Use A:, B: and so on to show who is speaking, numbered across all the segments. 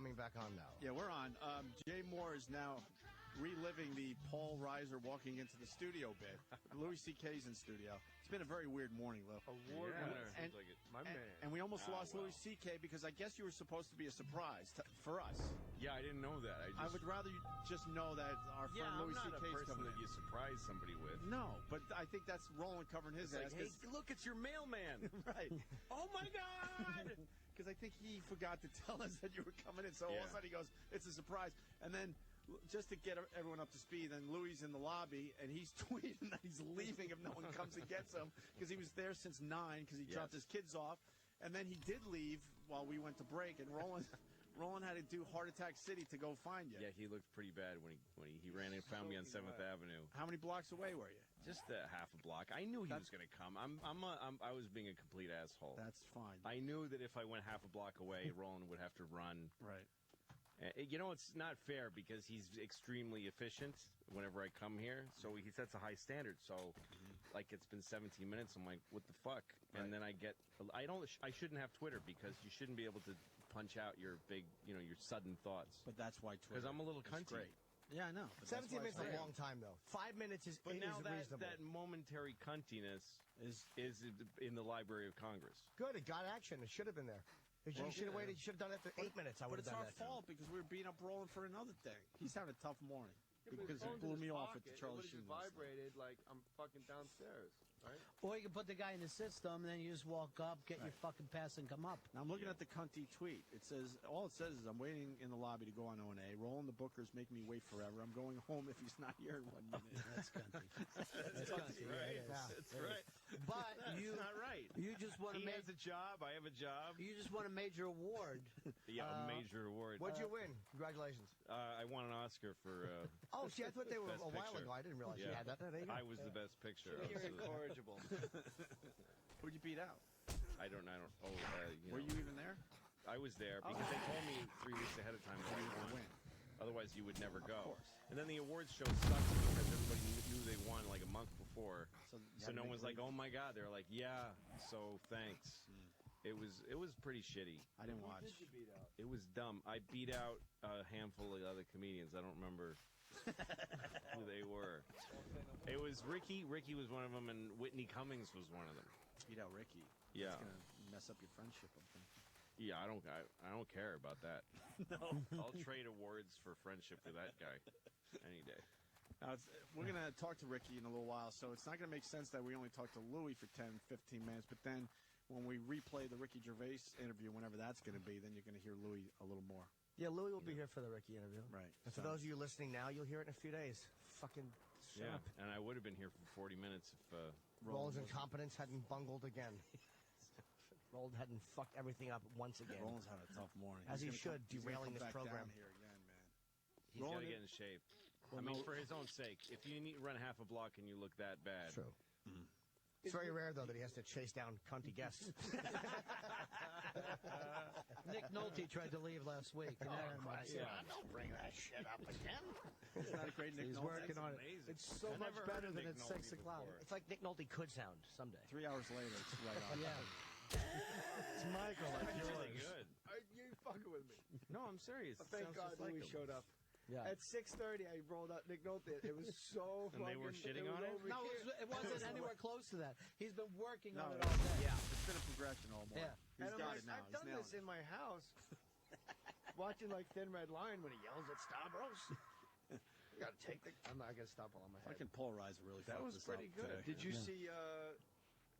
A: coming back on now.
B: Yeah, we're on. Jay Moore is now reliving the Paul Reiser walking into the studio bit. Louis C.K.'s in studio. It's been a very weird morning, Lou.
C: Award winner.
B: And,
C: Like my man.
B: and we almost lost Louis C.K. because I guess you were supposed to be a surprise for us.
D: Yeah, I didn't know that.
B: I would rather you just know that our friend Louis C.K. is coming in.
D: I'm not a person that you surprise somebody with.
B: No, but I think that's Roland covering his ass.
D: Like, hey, look, it's your mailman.
B: Right.
D: Oh, my God!
B: Because I think he forgot to tell us that you were coming in. So all of a sudden he goes, it's a surprise. And then just to get everyone up to speed, then Louis in the lobby, and he's tweeting that he's leaving if no one comes and gets him because he was there since 9 because he dropped his kids off. And then he did leave while we went to break, and Roland had to do Heart Attack City to go find you.
D: Yeah, he looked pretty bad when he ran and found me on 7th Avenue.
B: How many blocks away were you?
D: Just half a block. I knew he was going to come. I was being a complete asshole.
B: That's fine.
D: I knew that if I went half a block away, Roland would have to run.
B: Right.
D: You know, it's not fair because he's extremely efficient whenever I come here. So he sets a high standard. So, like, it's been 17 minutes. I'm like, what the fuck? Right. And then I shouldn't have Twitter because you shouldn't be able to punch out your big, your sudden thoughts.
B: But that's why Twitter.
D: Because I'm a little cunty.
B: Great. Yeah, I know.
A: 17 minutes is a long time, though. 5 minutes is
D: But now
A: reasonable.
D: that momentary cuntiness is in the Library of Congress.
A: Good. It got action. It should have been there. You should have waited. You should have done it after 8 minutes. I would have done that.
B: But it's our fault because we were beating up Roland for another thing. He's having a tough morning. Because it blew me off at the Charlie Sheen.
C: It vibrated like I'm fucking downstairs, right?
E: Or you can put the guy in the system, and then you just walk up, get your fucking pass, and come up.
B: Now I'm looking at the cunty tweet. All it says is I'm waiting in the lobby to go on O&A. Roland the Booker's making me wait forever. I'm going home if he's not here in 1 minute.
E: That's cunty. That's
D: cunty, right? That's right.
E: But
D: that's not right.
E: You just want to
D: He has a job. I have a job.
E: You just won a major award.
D: Yeah, a major award.
A: What'd you win? Congratulations.
D: I won an Oscar for.
A: Oh, see, I thought they were
D: Best
A: a while
D: picture.
A: ago. I didn't realize you had that. There you go.
D: I was the best picture.
C: You're incorrigible.
B: Who'd you beat out?
D: I don't.
B: Were you even there?
D: I was there because they told me 3 weeks ahead of time that I won. Otherwise, you would never go.
B: Of course.
D: And then the awards show sucked because everybody knew they won like a month before. So no one's like, "Oh my God!" They're like, "Yeah." So thanks. It was pretty shitty.
B: I didn't watch.
C: Who did you beat out?
D: It was dumb. I beat out a handful of other comedians. I don't remember who they were. It was Ricky. Ricky was one of them, and Whitney Cummings was one of them.
B: Beat out Ricky.
D: Yeah.
B: It's gonna mess up your friendship, I'm thinking.
D: Yeah, I don't care about that.
B: No.
D: I'll trade awards for friendship with that guy any day.
B: Now, we're going to talk to Ricky in a little while, so it's not going to make sense that we only talk to Louis for 10, 15 minutes, but then when we replay the Ricky Gervais interview, whenever that's going to be, then you're going to hear Louis a little more.
A: Yeah, Louis will be here for the Ricky interview.
B: Right.
A: And for those of you listening now, you'll hear it in a few days. Fucking shut up.
D: And I would have been here for 40 minutes if
A: Roland's incompetence hadn't bungled again. Roland hadn't fucked everything up once again.
B: Roland's had a tough morning.
A: As he should, derailing this program.
B: Here again, man.
D: he's got to get in shape. I mean, for his own sake. If you need to run half a block and you look that bad.
A: True. Mm. It's very rare, though, that he has to chase down cunty guests.
E: Nick Nolte tried to leave last week.
A: Don't bring that shit up again.
B: It's not a great Nick
E: He's
B: Nolte.
E: working on it.
D: Amazing.
E: It's so much better than at 6 o'clock.
A: It's like Nick Nolte could sound someday.
B: 3 hours later, it's right on.
E: Yeah.
A: It's Michael.
D: That's really good.
C: Are you fucking with me?
D: No, I'm serious.
C: Thank God Louis showed up.
E: Yeah.
C: At 6:30, I rolled out Nick Nolte. It was so fucking...
D: And they were shitting on it?
E: No, it wasn't anywhere close to that. He's been working on
B: No,
E: it all day.
B: yeah, it's been a progression all morning.
E: Yeah.
B: He's
C: And I'm
B: got
C: like,
B: it now.
C: I've
B: He's
C: done
B: nailing
C: this
B: it.
C: in my house. Watching like Thin Red Line when he yells at Stavros. You gotta take the... I'm not gonna stop all on my head.
B: Fucking Paul Reiser really
C: That
B: fucked
C: was
B: this
C: pretty
B: up
C: good.
B: today.
C: Did you see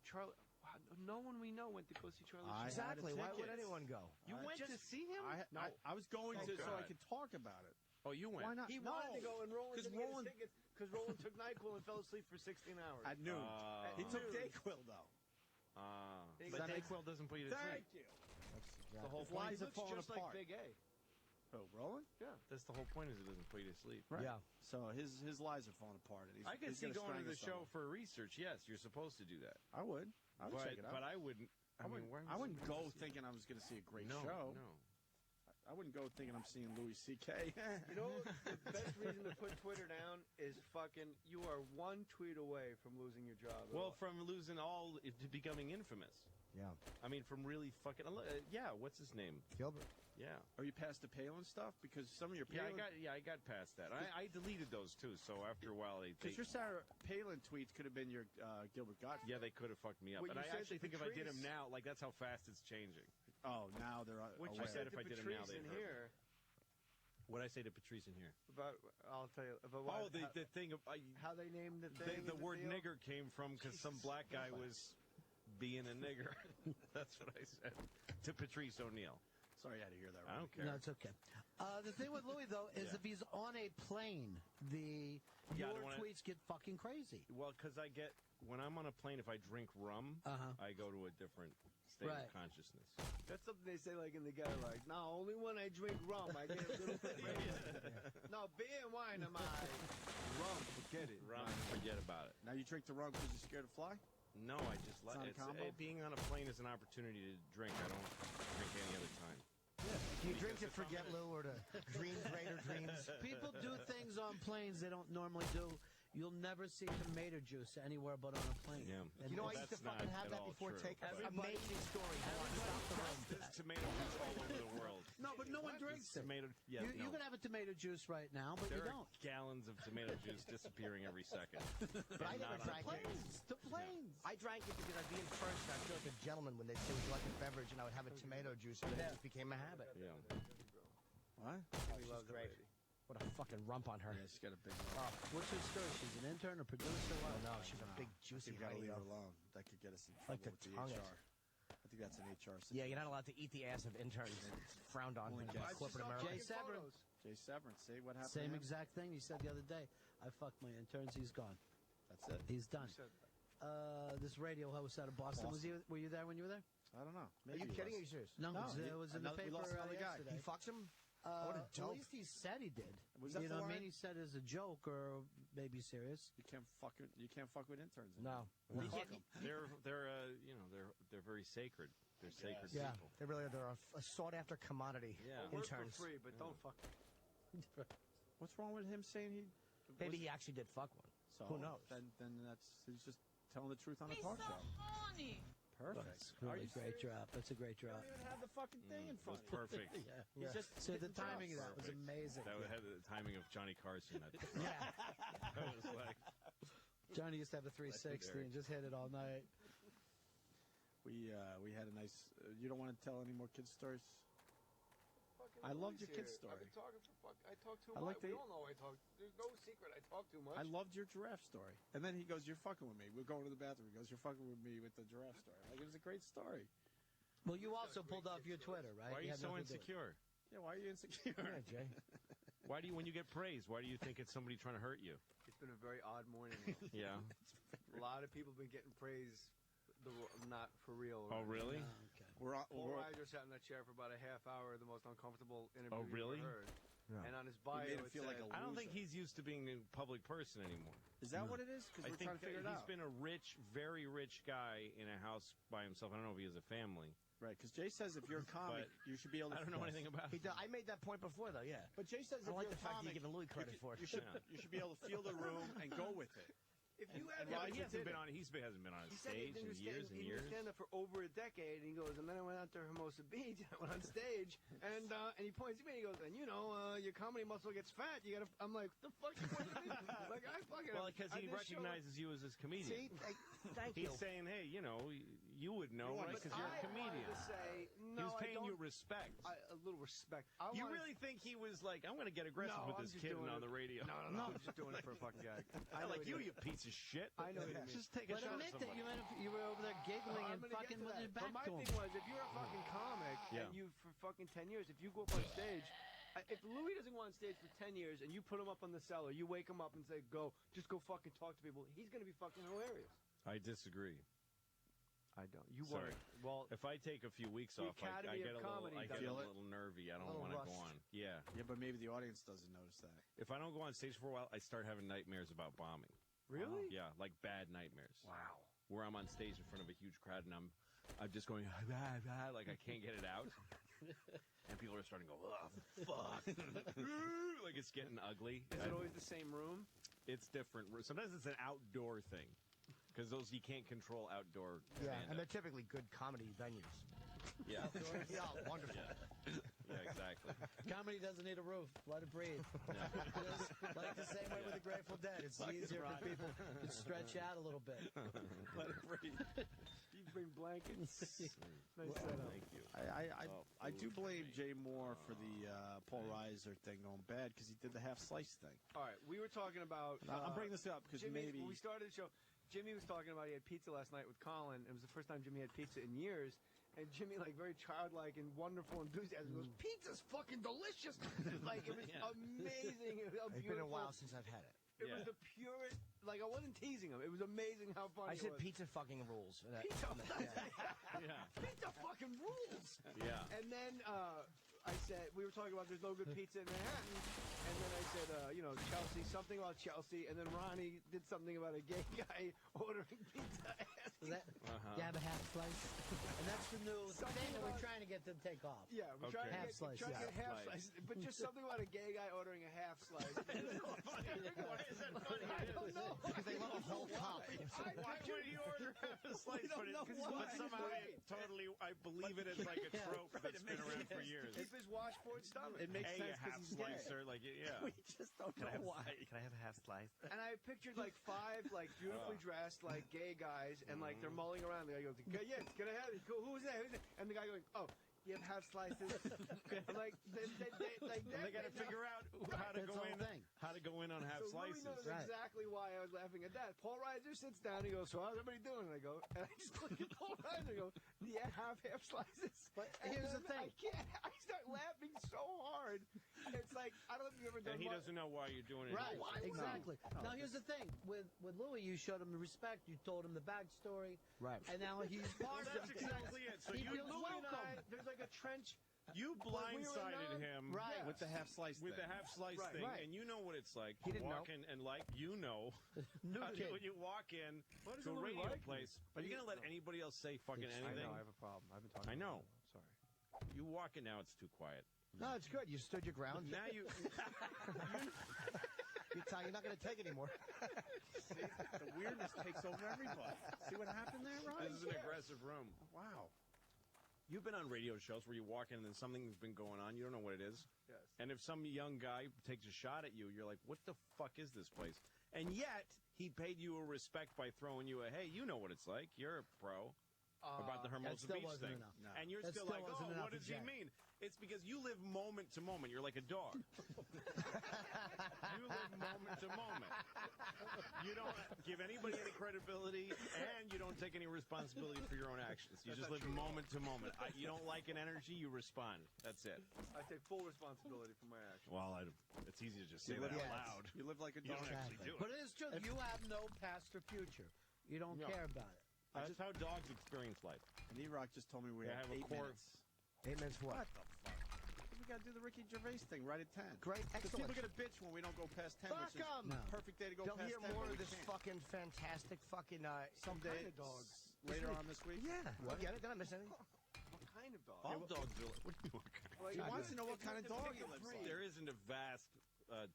C: Charlie? Wow, no one we know went to go see Charlie.
B: I
C: Sheen.
A: Exactly.
B: had a
A: Why would
B: ticket.
A: anyone go?
D: You went to see him?
B: I was going to so I
D: God.
B: could talk about it.
D: Oh, you went?
B: Why not?
C: He
B: No.
C: wanted to go, and Roland didn't get
B: Roland-
C: his tickets because Roland took NyQuil and fell asleep for 16 hours.
B: At noon.
D: Oh.
B: He took Dayquil, though.
D: But
C: That
D: Dayquil doesn't put you to sleep.
C: Thank you.
D: The whole
B: His
D: point.
B: lies
C: He
B: are
C: looks
B: falling
C: just
B: apart.
C: like Big A.
B: Oh, Roland?
C: Yeah.
D: That's the whole point is it doesn't put you to sleep.
B: Right.
A: Yeah.
B: So his lies are falling apart. And
D: I could
B: he's
D: see
B: gonna
D: going to the
B: strangle
D: show for research. Yes, you're supposed to do that.
B: someone. I would check it out.
D: But I wouldn't. I mean, why
B: I
D: was
B: wouldn't
D: I
B: go
D: gonna see
B: thinking I was going to see a great
D: it? No,
B: show.
D: no.
B: I wouldn't go thinking I'm seeing Louis C.K.
C: You know, the best reason to put Twitter down is fucking. You are one tweet away from losing your job.
D: Well, from losing to becoming infamous.
A: Yeah.
D: I mean, from really fucking. Yeah, what's his name?
A: Gilbert.
D: Yeah.
B: Are you past the Palin stuff? Because some of your
D: Yeah,
B: Palin...
D: I got past that. I deleted those too. So after a while,
B: Because your Sarah Palin tweets could have been your Gilbert Gottfried.
D: yeah, they could have fucked me up.
C: What
D: And
C: you
D: I
C: said
D: actually
C: to
D: think if I did them
C: Patrice-
D: now, like that's how fast it's changing.
B: Oh, now they're
C: What
B: aware.
C: you said
D: if
C: to
D: I did 'em now,
C: Patrice
D: they'd
C: in
D: hurt.
C: here
D: What did I say to Patrice in here?
C: about, I'll tell you about
D: Oh,
C: what,
D: the thing of
C: how they named the thing.
D: the
C: in
D: word
C: deal?
D: nigger came from because some black guy was being a nigger. That's what I said to Patrice O'Neill.
B: Sorry, I had to hear that.
D: I don't care.
E: No, it's okay. The thing with Louis, though, is
D: Yeah.
E: if he's on a plane,
D: Yeah, I
E: your
D: don't wanna-
E: tweets get fucking crazy.
D: Well, because when I'm on a plane, if I drink rum, I go to a different state
E: Right.
D: of consciousness.
C: That's something they say like in the gutter, like, no, only when I drink rum, I get a little bit crazy. No, beer and wine am I. Rum, forget it.
D: Rum, forget about it.
B: Now you drink the rum because you're scared to fly?
D: No, I just
B: It's not a combo?
D: being on a plane is an opportunity to drink. I don't drink any other time.
A: Do you drink to
D: Because if I'm
A: forget
D: in a-
A: Lou or to dream greater dreams?
E: People do things on planes they don't normally do. You'll never see tomato juice anywhere but on a plane.
D: Yeah.
E: And
A: You know, I
D: Well,
A: used to
D: that's
A: fucking
D: not
A: have
D: at
A: that
D: all
A: before
D: true.
A: takeoff.
E: Everybody-
A: Amazing story.
D: There's tomato juice all over the world.
E: No, but no one drinks it.
D: Tomato, yeah,
E: You can have a tomato juice right now, but
D: there
E: you
D: are
E: don't.
D: gallons of tomato juice disappearing every second.
A: But I never
D: Not on
A: drank it.
E: Planes, the planes.
A: I drank it because I'd be in first and I'd feel like a gentleman when they'd say, would you like a beverage? And I would have a tomato juice and then it just became a habit.
D: Yeah.
B: What?
C: We love
A: great. What a fucking rump on her.
B: Yeah, she's got a big
E: What's her story? She's an intern or producer?
A: Oh
E: What?
A: no, she's a big juicy
B: You've got to
A: honey.
B: leave her
A: though.
B: alone. That could get us in
A: Like
B: trouble
A: to
B: with the
A: tongue it.
B: HR. I think that's an HR situation.
A: Yeah, you're not allowed to eat the ass of interns. It's frowned on
B: Only
A: in
B: guests.
A: corporate
E: Jay
A: America.
E: Severance.
B: Jay Severance, see what happened?
E: Same
B: to him?
E: exact thing he said the other day. I fucked my interns. He's gone.
B: That's it.
E: He's done. This radio host out of Boston. Were you there when you were there?
B: I don't know.
A: Are you kidding? Or are you serious?
E: No,
B: No,
E: it was in the
B: we
E: paper
B: lost another guy.
E: yesterday.
A: He fucks him?
E: At
A: What a dope.
E: least he said he did.
B: Was that
E: you know
B: the
E: what I
B: line?
E: mean? He said as a joke or maybe serious.
B: You can't fuck with interns.
A: No.
B: Fuck
A: No.
B: 'em.
D: They're very sacred. They're sacred
A: Yeah,
D: people.
A: they really are. They're a sought-after commodity.
D: Yeah.
C: Work for
A: Interns.
C: free, but don't fuck.
B: What's wrong with him saying he?
A: Maybe he actually did fuck one.
B: So,
A: Who knows?
B: Then he's just telling the truth on a
F: He's
B: talk
F: so
B: show.
F: horny.
B: Perfect.
E: That's
B: Are
E: really
B: you
E: great
B: serious?
E: drop. That's a great
B: You
E: drop.
B: don't even have the fucking thing in
D: It
B: front.
D: was perfect.
E: Yeah.
B: He's just
E: So the
B: hitting
E: timing of
B: drops.
E: that was amazing.
D: That had the timing of Johnny Carson.
A: Yeah.
D: That was like,
E: Johnny used to have a 360 and just hit it all night.
B: We had a nice. You don't want to tell any more kids stories? I loved your kid's story.
C: I've been talking for fuck. I talk too
B: I
C: much.
B: like
C: We
B: the-
C: all know I talk. There's no secret. I talk too much.
B: I loved your giraffe story. And then he goes, "You're fucking with me." We're going to the bathroom. He goes, "You're fucking with me with the giraffe story." Like it was a great story.
E: Well, you also pulled off your Twitter, right?
D: why are you
E: had
D: so
E: nothing to do with it.
D: insecure?
B: Yeah, why are you insecure?
A: Yeah, Jay.
D: Why do you, when you get praised, why do you think it's somebody trying to hurt you?
C: It's been a very odd morning.
D: Yeah.
C: A lot of people have been getting praise, not for real.
D: Oh, really?
E: Oh, okay.
C: Paul Reiser sat in that chair for about a half hour, the most uncomfortable interview
D: Oh, really?
C: you've ever heard.
A: Yeah.
C: And on his bio,
B: made him
C: it
B: feel like
C: said,
B: a
D: I don't think
B: loser.
D: he's used to being a public person anymore.
B: Is that what it is? Because
D: I
B: we're
D: think
B: trying to figure it
D: he's
B: out.
D: been a rich, very rich guy in a house by himself. I don't know if he has a family.
B: Right, because Jay says if you're a comic, you should be able to.
D: I don't know anything about
A: He
D: it.
A: I made that point before, though, yeah.
B: But Jay says
A: I
B: if
A: like
B: you're
A: the
B: a
A: fact that
B: comic,
A: you're giving Louis credit for it.
B: you should be able to feel the room and go with it.
C: if you had
D: Yeah, but
C: Reiser
D: he hasn't
C: did
D: been
C: it.
D: on. Hasn't been on a
C: He said he
D: stage
C: did
D: in years and years.
C: stand up for over a decade, and he goes, and then I went out to Hermosa Beach, and I went on stage, and he points at me, and he goes, and you know, your comedy muscle gets fat. You gotta. I'm like, the fuck you pointing at me? Like I fucking.
D: Well, because
C: I
D: he
C: did a show-
D: recognizes you as his comedian.
A: See? Thank
D: He's
A: you.
D: saying, hey, you know, you would know, right?
C: But
D: Because you're a
C: I
D: comedian.
C: wanted to say,
D: He
C: no,
D: was paying
C: I
D: you
C: don't,
D: respect.
C: a little respect.
D: You really think he was like, I'm going to get aggressive
C: No,
D: with
C: I'm
D: this
C: just
D: kid
C: doing
D: on
C: it.
D: the radio?
C: No. I'm just doing it for a fucking gag.
D: I like
C: what
D: you,
C: he
D: you piece of shit.
C: I know what you mean.
D: Just take a
E: But
D: shot
E: admit
D: at
E: that
D: somebody.
E: you were over there giggling
C: I'm
E: and
C: gonna
E: fucking
C: get to
E: with
C: that.
E: your back
C: But my
E: to him.
C: thing was, if you're a fucking comic
D: Yeah.
C: and you for fucking 10 years, if you go up on stage, if Louis doesn't go on stage for 10 years and you put him up on the cellar, you wake him up and say, just go fucking talk to people, he's gonna be fucking hilarious.
D: I disagree.
C: I don't. You
D: Sorry.
C: Well,
D: If I take a few weeks
C: The
D: off, I
C: Academy
D: get
C: of
D: a little,
C: Comedy
D: I get
B: does
D: a
B: it.
D: little nervy. I don't
A: little
D: want to go
A: rushed.
D: on. Yeah.
B: Yeah, but maybe the audience doesn't notice that.
D: If I don't go on stage for a while, I start having nightmares about bombing.
C: really?
D: Yeah, like bad nightmares.
C: Wow.
D: Where I'm on stage in front of a huge crowd and I'm just going like I can't get it out, and people are starting to go, oh fuck, like it's getting ugly.
C: Is it always the same room?
D: It's different. Sometimes it's an outdoor thing because those you can't control outdoor.
A: Yeah, and
D: stand-up.
A: they're typically good comedy venues.
D: Yeah.
A: Yeah, wonderful.
D: Yeah, exactly.
E: Comedy doesn't need a roof. Let it breathe. Just like the same way with the Grateful Dead. It's easier for people to stretch out a little bit.
B: Let it breathe.
C: You bring blankets. Nice
D: Well,
C: setup.
D: thank you.
B: I do blame
D: Jay.
B: Jay Moore for the Paul Reiser thing going bad because he did the half slice thing.
C: All right, we were talking about.
B: I'm bringing this up because
C: Jimmy,
B: maybe
C: when we started the show, Jimmy was talking about he had pizza last night with Colin. It was the first time Jimmy had pizza in years. And Jimmy, like, very childlike and wonderful enthusiasm, goes, "Pizza's fucking delicious!" Like, it was amazing. It was
A: It's been a while since I've had it.
C: It was the purest. Like, I wasn't teasing him. It was amazing how funny
A: I said
C: it was.
A: pizza fucking rules.
C: Pizza,
D: Yeah.
C: pizza fucking rules.
D: Yeah.
C: And then I said, we were talking about there's no good pizza in Manhattan. And then I said, Chelsea, something about Chelsea. And then Ronnie did something about a gay guy ordering pizza.
E: Is that, you have a half slice? And that's the new thing that we're trying to get to take off.
C: Yeah, we're trying to
E: Half
C: get,
E: slice,
C: trying to
E: yeah.
C: get half slice. But just something about a gay guy ordering a half slice.
D: Why is that funny?
C: I don't know.
A: Because they love a whole cup.
D: Why would he order half a slice?
C: don't know why.
D: But somehow I believe it is like a trope that's been around for years.
C: Keep his washboard stomach.
B: it makes
D: A
B: sense
D: half
B: because he's gay.
D: slicer, like yeah.
B: We just don't know why.
F: Can I have a half slice?
C: And I pictured like 5 like beautifully dressed like gay guys, and like they're mulling around. The guy goes, "Yeah, can I have it? Who's that? Who's that?" And the guy going, "Oh, you have half slices." I'm like, they
D: They got to figure out how to
E: That's
D: go
E: the
D: in.
E: whole thing.
D: How to go in on half
C: So Louis
D: slices.
C: knows
E: Right.
C: exactly why I was laughing at that. Paul Reiser sits down. He goes, "So how's everybody doing?" And I go, and I just look at Paul Reiser and go, "Do you have half slices?"
E: But
C: And
E: here's the
C: then
E: thing.
C: I can't. I start laughing so hard. It's like I don't know if you've ever done.
D: And he
C: one-
D: doesn't know why you're doing it.
E: Right,
C: Why would
E: exactly. Now, here's the thing. With Louis, you showed him the respect. You told him the backstory.
A: Right.
E: And now he's part of
D: That's
E: it.
D: exactly it. So
E: He
D: you
E: feels
C: Louis and
E: welcome.
C: there's like a trench.
D: you blindsided him
E: Right.
B: With the half slice
D: with
B: thing.
D: the half slice
C: Right.
D: thing,
E: Right.
D: and you know what it's like.
A: He didn't
D: walk in and like
E: New kid.
D: when you walk in
C: What
D: to a
C: Louis
D: radio
C: like?
D: place, are you gonna let anybody else say fucking anything?
C: a problem. I've been talking.
D: I know.
C: Sorry.
D: You walk in now, it's too quiet.
A: No, it's good. You stood your ground.
D: Now you.
A: You're not going to take anymore.
B: The weirdness takes over everybody. See what happened there, Ron?
D: This is an aggressive room.
B: Wow.
D: You've been on radio shows where you walk in and then something's been going on. You don't know what it is.
C: Yes.
D: And if some young guy takes a shot at you, you're like, what the fuck is this place? And yet, he paid you a respect by throwing you a, hey, you know what it's like. You're a pro. About the Hermosa
E: still
D: Beach
E: wasn't
D: thing.
E: enough.
B: No.
D: And you're
E: That
D: still
E: still
D: like,
E: wasn't
D: oh,
E: enough
D: what does
E: to
D: he
E: jack.
D: mean? It's because you live moment to moment. You're like a dog. You live moment to moment. You don't give anybody any credibility, and you don't take any responsibility for your own actions. You just live moment to moment. You don't like an energy, you respond. That's it.
C: I take full responsibility for my actions.
D: Well, it's easy to just say
B: You
D: that
B: live-
D: out loud.
B: You live like a
D: You
B: dog.
D: don't actually do
E: But
D: it.
E: it is true. You have no past or future. You don't
D: No.
E: care about it.
D: That's how dogs experience life.
B: And E-Rock just told me we
D: They
B: have
D: have a
B: 8
D: core-
B: minutes.
A: 8 minutes for what?
B: What the fuck? We got to do the Ricky Gervais thing right at 10.
A: Great,
B: Because
A: excellent.
B: people are going to bitch when we don't go past 10,
A: Fuck
B: which is
A: 'em.
E: No.
B: perfect day to go
A: They'll
B: past
A: hear
B: 10.
A: more
B: but
A: of
B: we
A: this
B: can't.
A: fucking fantastic fucking
B: Someday,
C: kind of dogs?
B: later on this week.
A: Yeah. We'll get it. Did I miss anything?
C: What kind of dog?
D: All dogs are. What do you mean? What kind?
C: Like,
B: He
C: I
B: wants to
C: just-
B: know what
C: if
B: kind
C: you
B: of
C: had to
B: dog
C: pick
B: he
C: a
B: lives
C: breed.
B: like.
D: There isn't a vast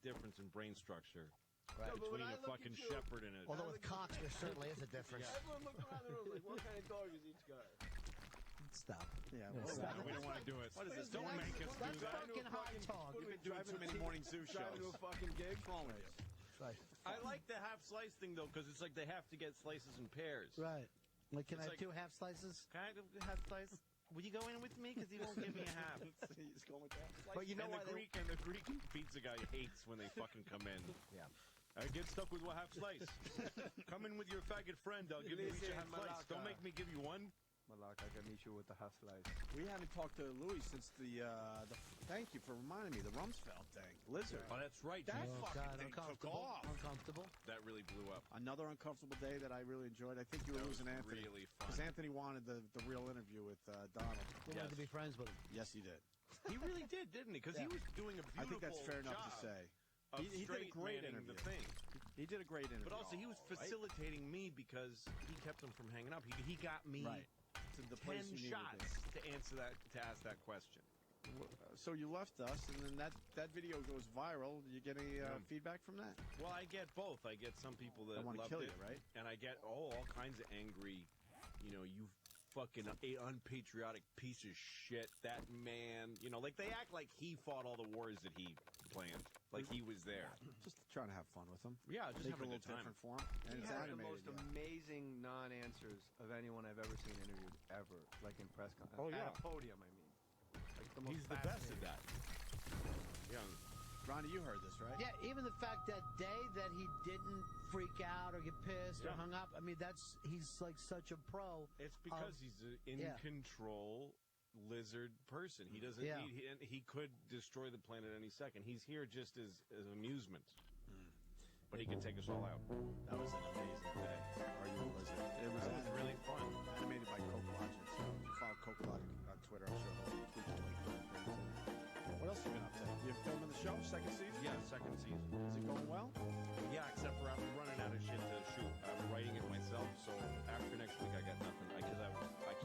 D: difference in brain structure
C: No, but when
D: between
C: I
D: a
C: look
D: fucking
C: at you-
D: shepherd and a.
A: Although with cocks, there certainly is a difference.
C: Everyone looked around the room like, what kind of dog is each guy?
E: Stop.
B: Yeah,
E: Yeah,
B: well,
E: stop.
D: No, we don't want to do it.
B: What is this?
D: Don't
B: That's-
D: make us do
E: That's
D: that.
E: fucking hot talk.
B: You've been doing too many morning zoo
C: Driving to
B: shows.
C: a fucking gig?
B: What's wrong with you?
A: Right.
D: I like the half slice thing though, because it's like they have to get slices in pairs.
E: Right. Like, can
D: It's
E: I have
D: like-
E: 2 half slices?
D: Kind of half slice. Will you go in with me? Because he won't give me a half.
B: He's going with that.
A: But you know
D: and
A: why
D: the
A: they...
D: Greek pizza guy hates when they fucking come in.
A: Yeah.
D: I get stuck with a half slice. Come in with your faggot friend. I'll give you each a half slice. Don't make me give you one.
C: Malak, I can meet you with the half slice.
B: We haven't talked to Louis since the thank you for reminding me, the Rumsfeld thing. Lizard.
D: Oh, that's right.
B: That
E: Oh,
B: fucking
E: God,
B: thing took
E: uncomfortable.
B: off.
E: Uncomfortable.
D: That really blew up.
B: Another uncomfortable day that I really enjoyed. I think you were
D: That was
B: losing Anthony.
D: really fun.
B: Because Anthony wanted the real interview with Donald.
E: He wanted to be friends with him.
B: Yes, he did.
D: He really did, didn't he? Because he
E: Yeah.
D: was doing a beautiful
B: I think that's fair enough to
D: job
B: say.
D: of
B: He did a
D: straight
B: great
D: manning
B: interview.
D: the thing.
B: He did a great interview.
D: But also, he was facilitating me because he kept him from hanging up. He got me
B: Right. To the place
D: 10
B: you needed
D: shots to answer that, to ask that question.
B: So you left us, and then that video goes viral. Did you get any
D: Yeah.
B: feedback from that?
D: Well, I get both. I get some people that
B: That wanna
D: loved
B: kill
D: it,
B: you, right?
D: And I get all kinds of angry. You know, you fucking unpatriotic piece of shit. That man, you know, like they act like he fought all the wars that he planned, like he was there.
B: Just trying to have fun with him.
D: Yeah, just
B: Make it
D: having
B: a
D: a
B: little
D: good time.
B: different for him. And
C: He
B: it's
C: had the
B: animated.
C: most amazing non-answers of anyone I've ever seen interviewed ever, like in press conference.
B: Oh, yeah.
C: At a podium, I mean. Like the most
D: He's the best at
C: fascinating.
D: that. Young.
B: Ronnie, you heard this, right?
E: Yeah, even the fact that day that he didn't freak out or get pissed or
D: Yeah.
E: hung up. I mean, he's like such a pro.
D: It's because he's an in control lizard person. He doesn't
E: Yeah.
D: need. He could destroy the planet any second. He's here just as amusement. But he could take us all out.
B: That was an amazing day. Are You a Lizard? It was,
D: That was really fun.
B: animated by Coke Logic. So if you follow Coke Logic on Twitter, I'm sure he'll tweet the link. What else have you been up to? You're filming the show, second season?
D: Yeah, second season.
B: Is it going well?
D: Yeah, except for I'm running out of shit to shoot. I'm writing it myself, so after next week I got nothing. Because I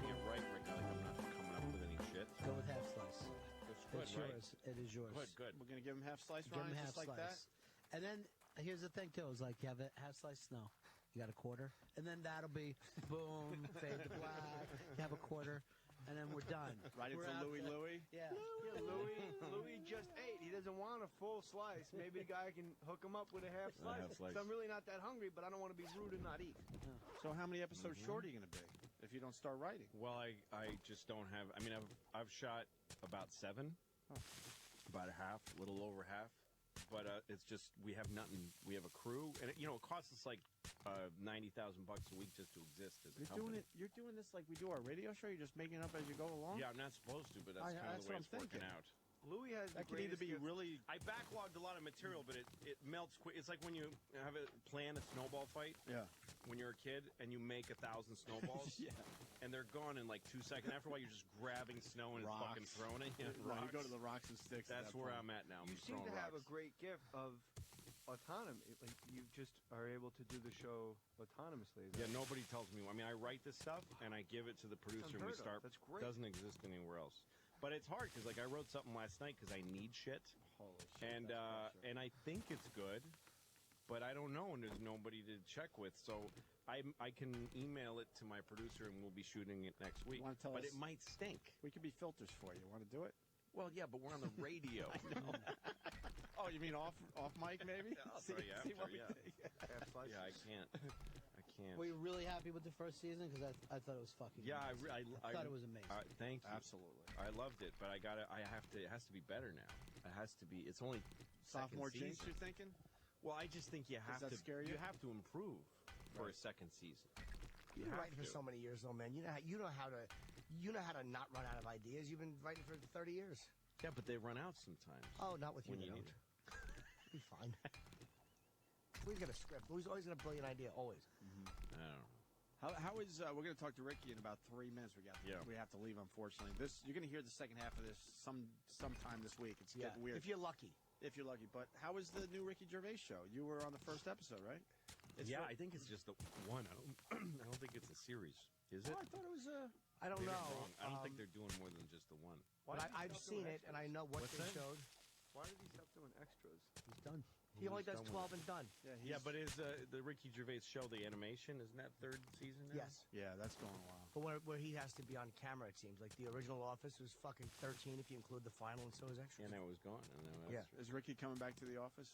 D: can't write right now. Like I'm not coming up with any shit.
E: Go with half slice.
D: It's good,
E: It's
D: right?
E: yours. It is yours.
D: Good, good.
B: We're going to give him half slice,
E: Give him
B: Ryan,
E: half
B: just like that?
E: slice. And then here's the thing too: is like you have a half slice snow. You got a quarter, and then that'll be boom, fade to black. You have a quarter, and then we're done.
B: Right
E: We're
B: into
E: out
B: Louis
E: there.
B: Louis?
E: Yeah.
C: Yeah, Louis just ate. He doesn't want a full slice. Maybe the guy can hook him up with a half slice.
D: half slice.
C: So I'm really not that hungry, but I don't want to be rude and not eat.
B: So how many episodes short are you going to be if you don't start writing?
D: Well, I just don't have. I mean, I've shot about 7, about a half, a little over half. But it's just we have nothing. We have a crew, and it costs us like $90,000 a week just to exist as a company.
B: You're doing this like we do our radio show. You're just making it up as you go along.
D: Yeah, I'm not supposed to, but that's kind of
B: that's
D: the way
B: what
D: it's
B: I'm
D: working
B: thinking.
D: out.
C: Louis has
B: That
C: the
B: could either
C: greatest
B: be
C: gift.
B: really.
D: I backlogged a lot of material, but it melts quick. It's like when you have a plan a snowball fight
B: Yeah.
D: when you're a kid and you make 1,000 snowballs,
B: Yeah.
D: and they're gone in like 2 seconds. After a while, you're just grabbing snow and
B: Rocks.
D: fucking throwing it. Yeah,
B: No, you go
D: rocks.
B: to the rocks and sticks.
D: That's where I'm at now. I'm
C: You seem
D: throwing
C: to have a
D: rocks.
C: great gift of autonomy. Like you just are able to do the show autonomously.
D: Yeah, nobody tells me. I mean, I write this stuff and I give it to the producer, and we
C: unheard of.
D: start.
C: That's great.
D: Doesn't exist anywhere else. But it's hard because, like, I wrote something last night because I need shit,
B: Holy shit.
D: and I think it's good, but I don't know, and there's nobody to check with. So I can email it to my producer, and we'll be shooting it next week.
B: Wanna tell
D: But
B: us-
D: it might stink.
B: We could be filters for you. Want to do it?
D: Well, yeah, but we're on the radio.
B: Oh, you mean off mic maybe?
D: Yeah, I'll throw you
B: see what
D: after,
B: we
D: yeah.
B: think.
C: Half slice.
D: Yeah, I can't.
E: Were you really happy with the first season? Because I thought it was fucking.
D: Yeah,
E: amazing.
D: I
E: thought it was amazing.
D: Thank you.
B: Absolutely.
D: I loved it, but I gotta. I have to. It has to be better now. It has to be. It's only
B: Sophomore
D: second
B: jinx,
D: season.
B: you're thinking?
D: Well, I just think you have
B: that
D: to.
B: scare you?
D: You have to improve for a second season.
A: You've been
D: have
A: writing for
D: to.
A: so many years, though, man. You know how to not run out of ideas. You've been writing for 30 years.
D: Yeah, but they run out sometimes.
A: Oh, not with you.
D: When
A: They
D: you
A: don't.
D: need
A: Be fine. Louis got a script. Louis always got a brilliant idea. Always.
D: I don't know.
B: How is we're going to talk to Ricky in about 3 minutes. We have to leave, unfortunately. You're going to hear the second half of this sometime this week. It's getting weird
A: If you're lucky.
B: if you're lucky. But how is the new Ricky Gervais show? You were on the first episode, right?
D: I think it's just the one. I don't think it's a series. Is it?
B: Oh, I thought it was
A: I don't
D: Maybe
A: know.
D: I'm wrong. I don't think they're doing more than just the one.
A: But I've seen it, and I know what they showed.
C: Why did he stop doing extras?
E: He's done.
A: He only does
D: done
A: 12
D: with
A: and done.
D: Yeah, but is the Ricky Gervais show the animation? Isn't that third season now?
A: Yes.
B: Yeah, that's going a while.
A: But where he has to be on camera, it seems. Like the original Office was fucking 13 if you include the final, and so is extras.
D: Yeah, now it was gone. And now
A: Yeah.
B: Is Ricky coming back to the office?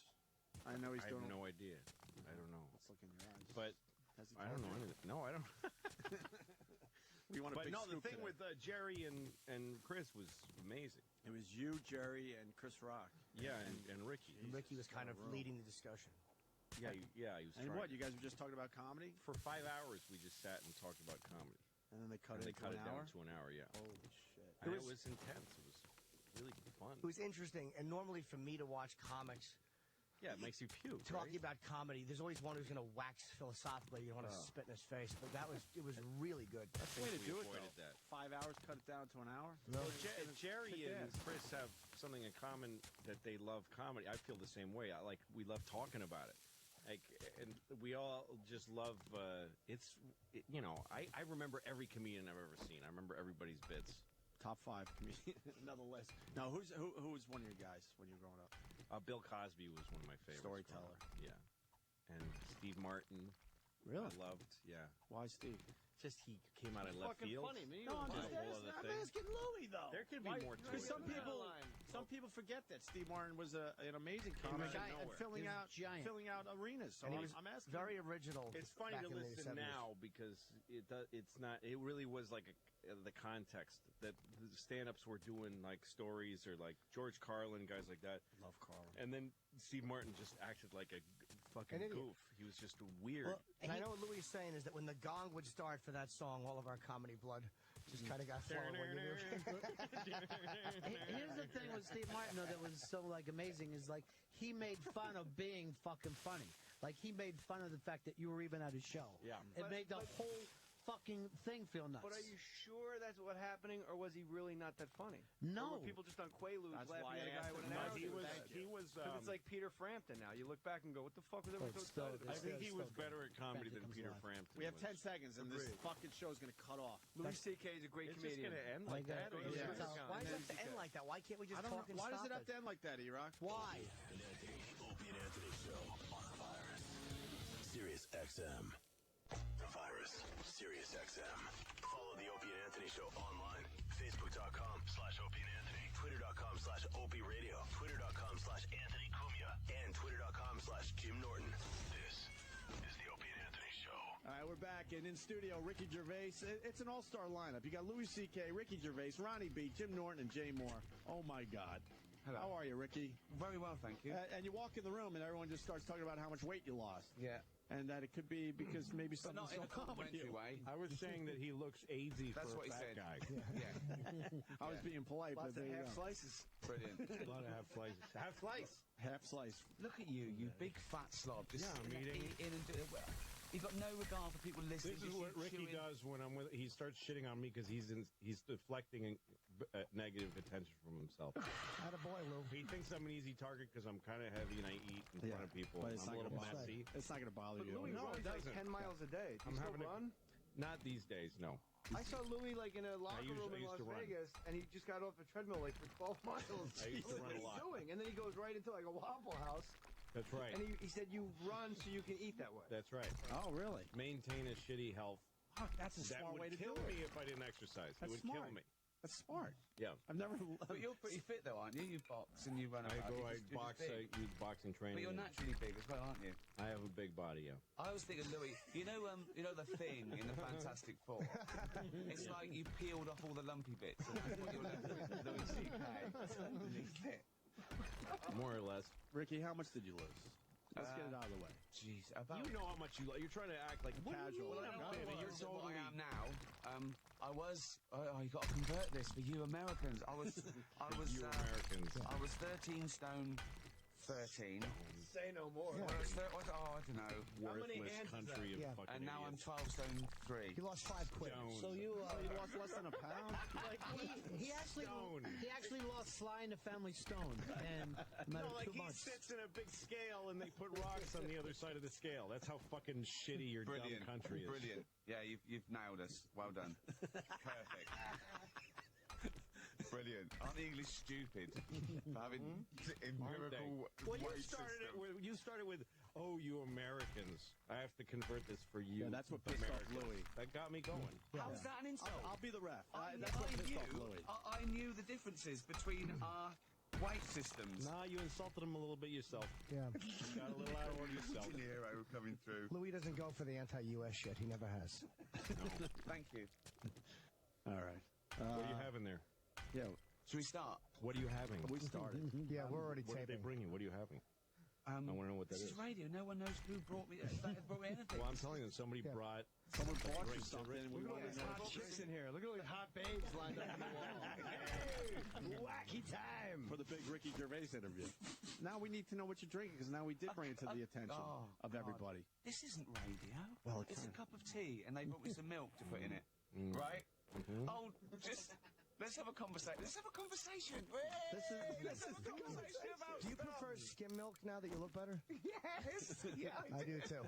B: I know he's
D: I have
B: doing.
D: no idea. I don't know.
B: Let's look in your eyes.
D: But
B: Has he
D: I don't
B: told
D: know
B: you?
D: anything. No, I don't.
B: We want a
D: But
B: big
D: no, the
B: scoop
D: thing
B: today.
D: with Jerry and Chris was amazing.
B: It was you, Jerry, and Chris Rock.
D: Yeah, and Ricky.
A: And Ricky was kind of
B: room.
A: leading the discussion.
D: Yeah, he was
B: And
D: trying.
B: what? You guys were just talking about comedy,
D: For 5 hours, we just sat and talked about comedy.
B: and then they cut
D: And
B: it
D: they cut
B: into
D: it
B: an hour.
D: down to an hour, yeah.
B: Holy shit!
D: And it was intense. It was really fun.
A: It was interesting, and normally for me to watch comics
D: Yeah, it makes you puke.
A: talking
D: right?
A: about comedy, there's always one who's going to wax philosophically. You want to spit in his face, but it was really good.
B: That's the way to
D: we
B: do it,
D: avoided
B: though.
D: that.
B: 5 hours, cut it down to an hour.
D: Well,
B: Kick
D: Jerry and
B: ass.
D: Chris have something in common that they love comedy. I feel the same way. We love talking about it. And we all just love. I remember every comedian I've ever seen. I remember everybody's bits.
B: Top 5 comedian. Another list. Now, who was one of your guys when you were growing up?
D: Bill Cosby was one of my favorites.
B: Storyteller.
D: Yeah, and Steve Martin.
B: Really?
D: I loved, yeah.
B: Why, Steve?
D: Just he came out of
C: It's
D: left
C: fucking
D: field.
C: funny. Me,
B: No, I'm
D: Did
B: just
D: a whole other
B: asking, I'm
D: thing.
B: asking Louis, though.
D: There could be more to
B: Because
D: it.
B: some
D: than that.
B: people forget that Steve Martin was an amazing
D: Came
B: comic
D: out of
B: and
D: nowhere.
B: filling
E: He was
B: out
E: giant.
B: filling out arenas. So
A: And he was
B: I'm asking.
A: very original.
D: It's funny
A: back
D: to
A: in the
D: listen
A: 70s.
D: now because it's not. It really was like the context that the stand-ups were doing, like stories or like George Carlin, guys like that.
A: Love Carl.
D: And then Steve Martin just acted like a fucking
A: An idiot.
D: goof. He was just weird.
E: Well,
A: And I know what Louis is saying is that when the gong would start for that song, all of our comedy blood just kind of got flowing when you knew.
E: Here's the thing with Steve Martin, though, that was so like amazing is like he made fun of being fucking funny. Like he made fun of the fact that you were even at his show.
D: Yeah.
E: It made the whole fucking thing feel nuts.
C: But are you sure that's what happening, or was he really not that funny?
E: No.
C: Or were people just on Quaaludes
B: That's
C: laughing
B: why
C: at a
B: I
C: guy
B: asked
C: with
B: him.
C: an
B: No,
C: arrow?
B: he
D: was.
C: Because it's like Peter Frampton now. You look back and go, what the fuck was
E: But
C: everyone so
E: it's still-
C: excited
D: I
C: about?
D: think
E: It's
D: he
E: still
D: was
E: good.
D: better at comedy
E: Frampton
D: than
E: comes
D: Peter
E: alive.
D: Frampton.
B: We have
D: was.
B: 10 seconds, and this
C: Agreed.
B: fucking show is going to cut off.
C: Louis C.K. is a great
D: It's just
C: comedian.
D: gonna end
E: Like
D: like that.
E: that.
D: or
E: Yeah.
D: is it gonna-
A: Why does it have
C: And then
A: to end like that? Why can't we just
B: I don't
A: talk
B: know.
A: and
B: Why does
A: stop
B: it have to end like that, E-Rock?
A: Why?
F: Opie and Anthony Show on the Virus. Sirius XM. The Virus. Sirius XM. Follow the Opie and Anthony Show online. Facebook.com/Opie and Anthony. Twitter.com/Opie Radio. Twitter.com/Anthony Cumia. And Twitter.com/Jim Norton. This is the Opie and Anthony Show.
B: All right, we're back, and in studio, Ricky Gervais. It's an all-star lineup. You got Louis C.K., Ricky Gervais, Ronnie B., Jim Norton, and Jay Moore. Oh, my God.
G: Hello.
B: How are you, Ricky?
G: Very well, thank you.
B: And you walk in the room, and everyone just starts talking about how much weight you lost.
G: Yeah.
B: And that it could be because maybe
G: But not
B: something's
G: in a
B: going on with
G: complimentary
B: you.
G: way.
D: I was saying that he looks AIDS-y
G: That's
D: for
G: what
D: a
G: he
D: fat
G: said.
D: guy.
G: Yeah.
B: I was being polite,
C: Lots
B: but
C: of
B: there you
C: half
B: go.
C: slices.
G: Brilliant.
D: A lot of half slices. Half slice.
B: Half slice.
G: Look at you, you big fat slob. Just
D: Yeah, I'm
G: sitting there
D: eating.
G: eating and doing well. You've got no regard for people listening.
D: This is
G: just
D: what Ricky
G: chewing.
D: does when I'm with. He starts shitting on me because he's deflecting negative attention from himself.
A: Attaboy, Lou.
D: He thinks I'm an easy target because I'm kind of heavy and I eat in front of people.
B: But it's
D: I'm a
B: not
D: little
B: gonna
D: messy.
B: It's not going to bother
C: But
B: you.
C: Louis
D: No,
C: runs
D: it
C: like
D: doesn't.
C: 10 miles a day. Do
D: I'm
C: you still
D: having a-
C: run?
D: Not these days, no.
C: I saw Louis like in a locker room in
D: used
C: Las
D: to run.
C: Vegas, and he just got off the treadmill like for 12 miles.
D: I used to
C: What
D: run a
C: is he
D: lot.
C: doing? And then he goes right into like a Waffle House,
D: That's right.
C: and he said you run so you can eat that way.
D: That's right.
B: Oh, really?
D: Maintain a shitty health.
B: That's a
D: That
B: smart way
D: would
B: to
D: kill
B: do it.
D: me if I didn't exercise.
B: That's
D: it would
B: smart.
D: kill me.
B: That's smart.
D: Yeah.
B: I've never.
G: But you're pretty fit, though, aren't you? You box and you run
D: I
G: about.
D: go.
G: You're
D: I
G: just- you're
D: box.
G: just
D: I
G: big.
D: use boxing
G: But
D: training.
G: you're naturally big as well, aren't you?
D: I have a big body. Yeah.
G: I always think of Louis. You know the Thing in the Fantastic Four. It's like you peeled off all the lumpy bits, and that's what you're left with. Louis C.K. underneath it.
D: More or less.
B: Ricky, how much did you lose? Let's get it out of the way.
G: Jeez, about.
D: You know how much you like. You're trying to act like
B: Casual.
G: Well, I know
D: I'm
G: what
D: You're
G: I
D: totally.
G: am now. I was. Oh, you got to convert this for you Americans. I was.
D: You Americans.
G: I was 13 stone 13.
C: Say no more.
G: Well, I was I don't know.
C: How many
D: Worthless
C: hands is
D: country
A: that?
D: of fucking
G: And now I'm
D: idiots.
G: 12 stone 3.
A: He lost 5 quid.
D: Stones.
E: So you
B: lost less than a pound?
E: he actually lost Sly and the Family Stone and met
D: No, like
E: too
D: he
E: much.
D: sits in a big scale and they put rocks on the other side of the scale. That's how fucking shitty your
G: Brilliant.
D: dumb country is.
G: Brilliant. Yeah, you've nailed us. Well done. Perfect. Brilliant. Aren't the English stupid for having empirical
D: Well, you
G: weight
D: started it.
G: system?
D: You started with, "Oh, you Americans! I have to convert this for you."
B: Yeah, that's what pissed off
D: Americans."
B: Louis.
D: That got me going.
G: How is that an insult?
B: I'll be the ref.
G: I
B: That's what pissed
G: knew,
B: off Louis.
G: I knew the differences between our weight systems.
D: Nah, you insulted him a little bit yourself.
A: Yeah.
D: Got a little out of order yourself.
G: Hero coming through.
A: Louis doesn't go for the anti-U.S. shit. He never has.
G: Thank you.
B: All right.
D: What are you having there?
B: Yeah,
G: Should we start?
D: What are you having?
B: we started.
A: Yeah, we're already
D: What did they
A: taping.
D: bring you? What are you having? I want to know what that
G: This
D: is.
G: is radio. No one knows who brought me. Brought me anything.
D: Well, I'm telling you, somebody
A: Yeah.
D: brought.
B: Someone bought you
D: Drink
B: something.
D: to
B: And we
C: Look at all
B: wanted
C: these
B: to know.
C: hot chicks in here. Look at all these hot babes lined up on the wall.
A: Wacky time.
B: For the big Ricky Gervais interview. Now we need to know what you're drinking because now we did bring it to the attention
G: Oh,
B: of
G: God.
B: everybody.
G: This isn't radio.
B: Well,
G: it's a
B: kinda.
G: cup of tea, and they brought me some milk to put in it. Right? Oh, just let's have a conversation. Let's have a conversation. Let's have a conversation about
A: Do you
G: stuff.
A: prefer skim milk now that you look better?
G: Yes. Yeah.
A: I do too.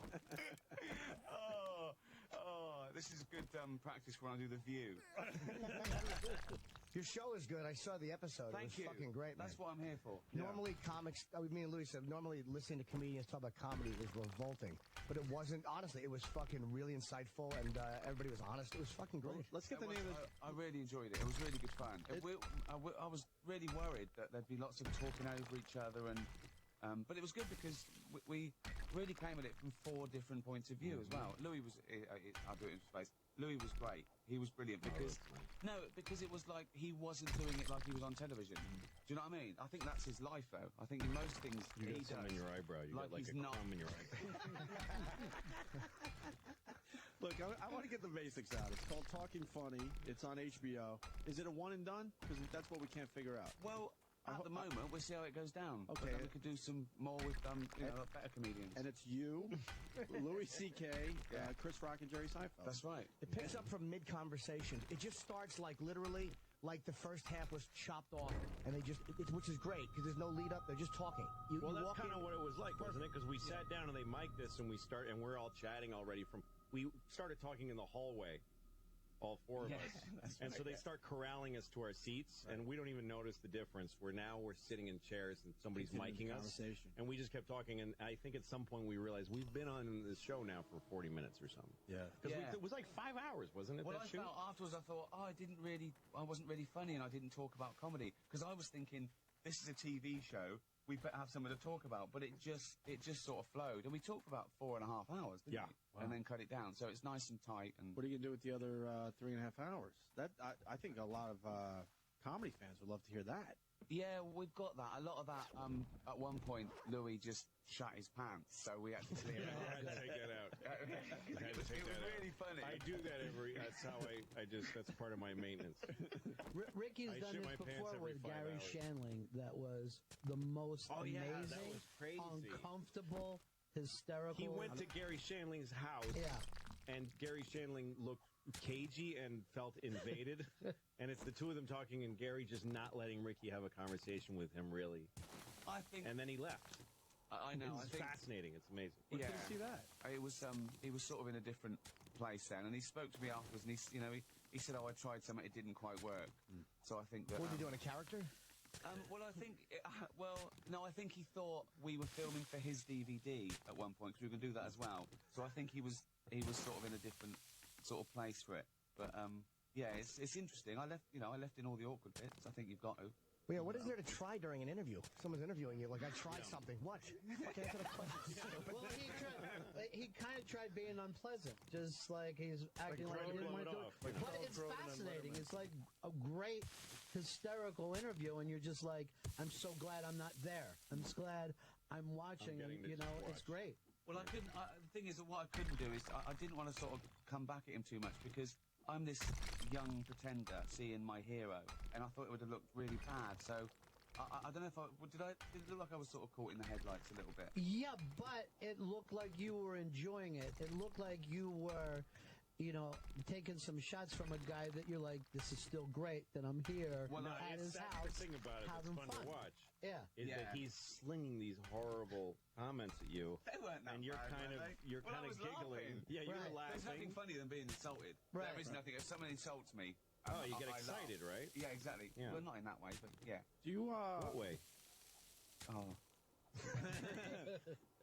G: Oh, this is good practice when I do the View.
A: Your show is good. I saw the episode.
G: Thank
A: it was
G: you.
A: fucking great, man.
G: That's what I'm here for.
A: Normally, comics, me and Louis said, normally listening to comedians talk about comedy is revolting. But it wasn't, honestly, it was fucking really insightful, and everybody was honest. It was fucking great.
B: Let's get the name of this.
G: I really enjoyed it. It was really good fun. I was really worried that there'd be lots of talking over each other, but it was good because we really came at it from 4 different points of view as well. Louis was, I'll do it in space. Louis was great. He was brilliant because because it was like he wasn't doing it like he was on television. Do you know what I mean? I think that's his life, though. I think in most things
D: You
G: he
D: got something in
G: does,
D: your eyebrow. You
G: like
D: got like
G: he's
D: a
G: not.
D: crumb in your eyebrow.
B: Look, I want to get the basics out. It's called Talking Funny. It's on HBO. Is it a one and done? Because that's what we can't figure out.
G: Well, at the moment, we'll see how it goes down.
B: Okay.
G: But then we could do some more with better comedians.
B: And it's you, Louis C.K., Chris Rock, and Jerry Seinfeld.
G: That's right.
A: It picks up from mid-conversation. It just starts like literally like the first half was chopped off, and they just, which is great because there's no lead up. They're just talking.
D: Well,
A: you
D: that's
A: walk
D: kind of
A: in-
D: what it was like, wasn't it? Because we sat down and they mic'd us, and we're all chatting already we started talking in the hallway, all 4 of
G: Yeah,
D: us.
G: that's
D: And
G: right,
D: so they
G: yeah.
D: start corralling us to our seats, and we don't even notice the difference. We're sitting in chairs, and somebody's
B: Continuing
D: micing us.
B: conversation.
D: And we just kept talking, and I think at some point we realized we've been on this show now for 40 minutes or something.
B: Yeah.
D: Because
G: Yeah.
D: it was like 5 hours, wasn't it,
G: Well,
D: that
G: I
D: shoot?
G: felt afterwards, I thought, I wasn't really funny, and I didn't talk about comedy because I was thinking, this is a TV show. We better have something to talk about, but it just sort of flowed, and we talked for about 4.5 hours, didn't
D: Yeah.
G: we? And then cut it down, so it's nice and tight. And
B: What are you going to do with the other 3.5 hours? I think a lot of comedy fans would love to hear that.
G: yeah, we've got that. A lot of that. At one point, Louis just shat his pants, so we had to clear it.
D: I had to take that out.
G: It was really funny.
D: I do that that's how that's part of my maintenance.
E: Ricky's
D: I
E: done
D: shit
E: this
D: my pants
E: before
D: every
E: with
D: 5
E: Gary
D: hours.
E: Shandling. That was the most
D: Oh, yeah, that
E: amazing,
D: was crazy.
E: uncomfortable, hysterical.
D: He went to Gary Shandling's house, and Gary Shandling looked cagey and felt invaded. And it's the two of them talking, and Gary just not letting Ricky have a conversation with him, really.
G: I think.
D: And then he left.
G: I know. I
D: It's
G: think.
D: fascinating. It's amazing.
G: Yeah.
B: Can you see that?
G: It was he was sort of in a different place then, and he spoke to me afterwards, and he said, "Oh, I tried something, it didn't quite work." So I think that.
A: What was he doing, a character?
G: Well, I think. No, I think he thought we were filming for his DVD at one point because we were going to do that as well. So I think he was sort of in a different sort of place for it. But yeah, it's interesting. I left in all the awkward bits. I think you've got to.
A: Well, yeah, what is there to try during an interview? Someone's interviewing you, like, I tried something. What? Fucking answer the question.
E: Well, he kind of tried being unpleasant, just like he's acting like
D: trying
E: he
D: to
E: didn't
D: blow
E: want
D: it
E: to.
D: off, like
E: But
D: Charles
E: it's
D: Grodin on
E: fascinating.
D: Letterman.
E: It's like a great hysterical interview, and you're just like, I'm so glad I'm not there. I'm just glad I'm watching, and
D: getting to
E: it's
D: watch.
E: great.
G: Well, I couldn't. The thing is, that what I couldn't do is I didn't want to sort of come back at him too much because I'm this young pretender seeing my hero, and I thought it would have looked really bad. So I don't know if did it look like I was sort of caught in the headlights a little bit?
E: Yeah, but it looked like you were enjoying it. It looked like you were, taking some shots from a guy that you're like, this is still great that I'm here
G: Well, no,
E: at his
D: that's
E: house
D: the thing about it that's
E: having
D: fun to watch.
E: Yeah.
D: Is
G: Yeah.
D: that he's slinging these horrible comments at you,
G: They weren't that
D: and you're
G: bad,
D: kind
G: were
D: of
G: they?
D: you're
G: Well, I
D: kind of
G: was
D: giggling.
G: laughing.
D: Yeah, you were
E: Right.
G: There's nothing
D: laughing.
G: funnier than being insulted.
E: Right.
G: There is nothing. If someone insults me,
D: Oh, you get
G: I laugh.
D: excited, right?
G: Yeah, exactly.
D: Yeah.
G: Well, not in that way, but yeah.
B: Do you,
D: What way?
G: Oh.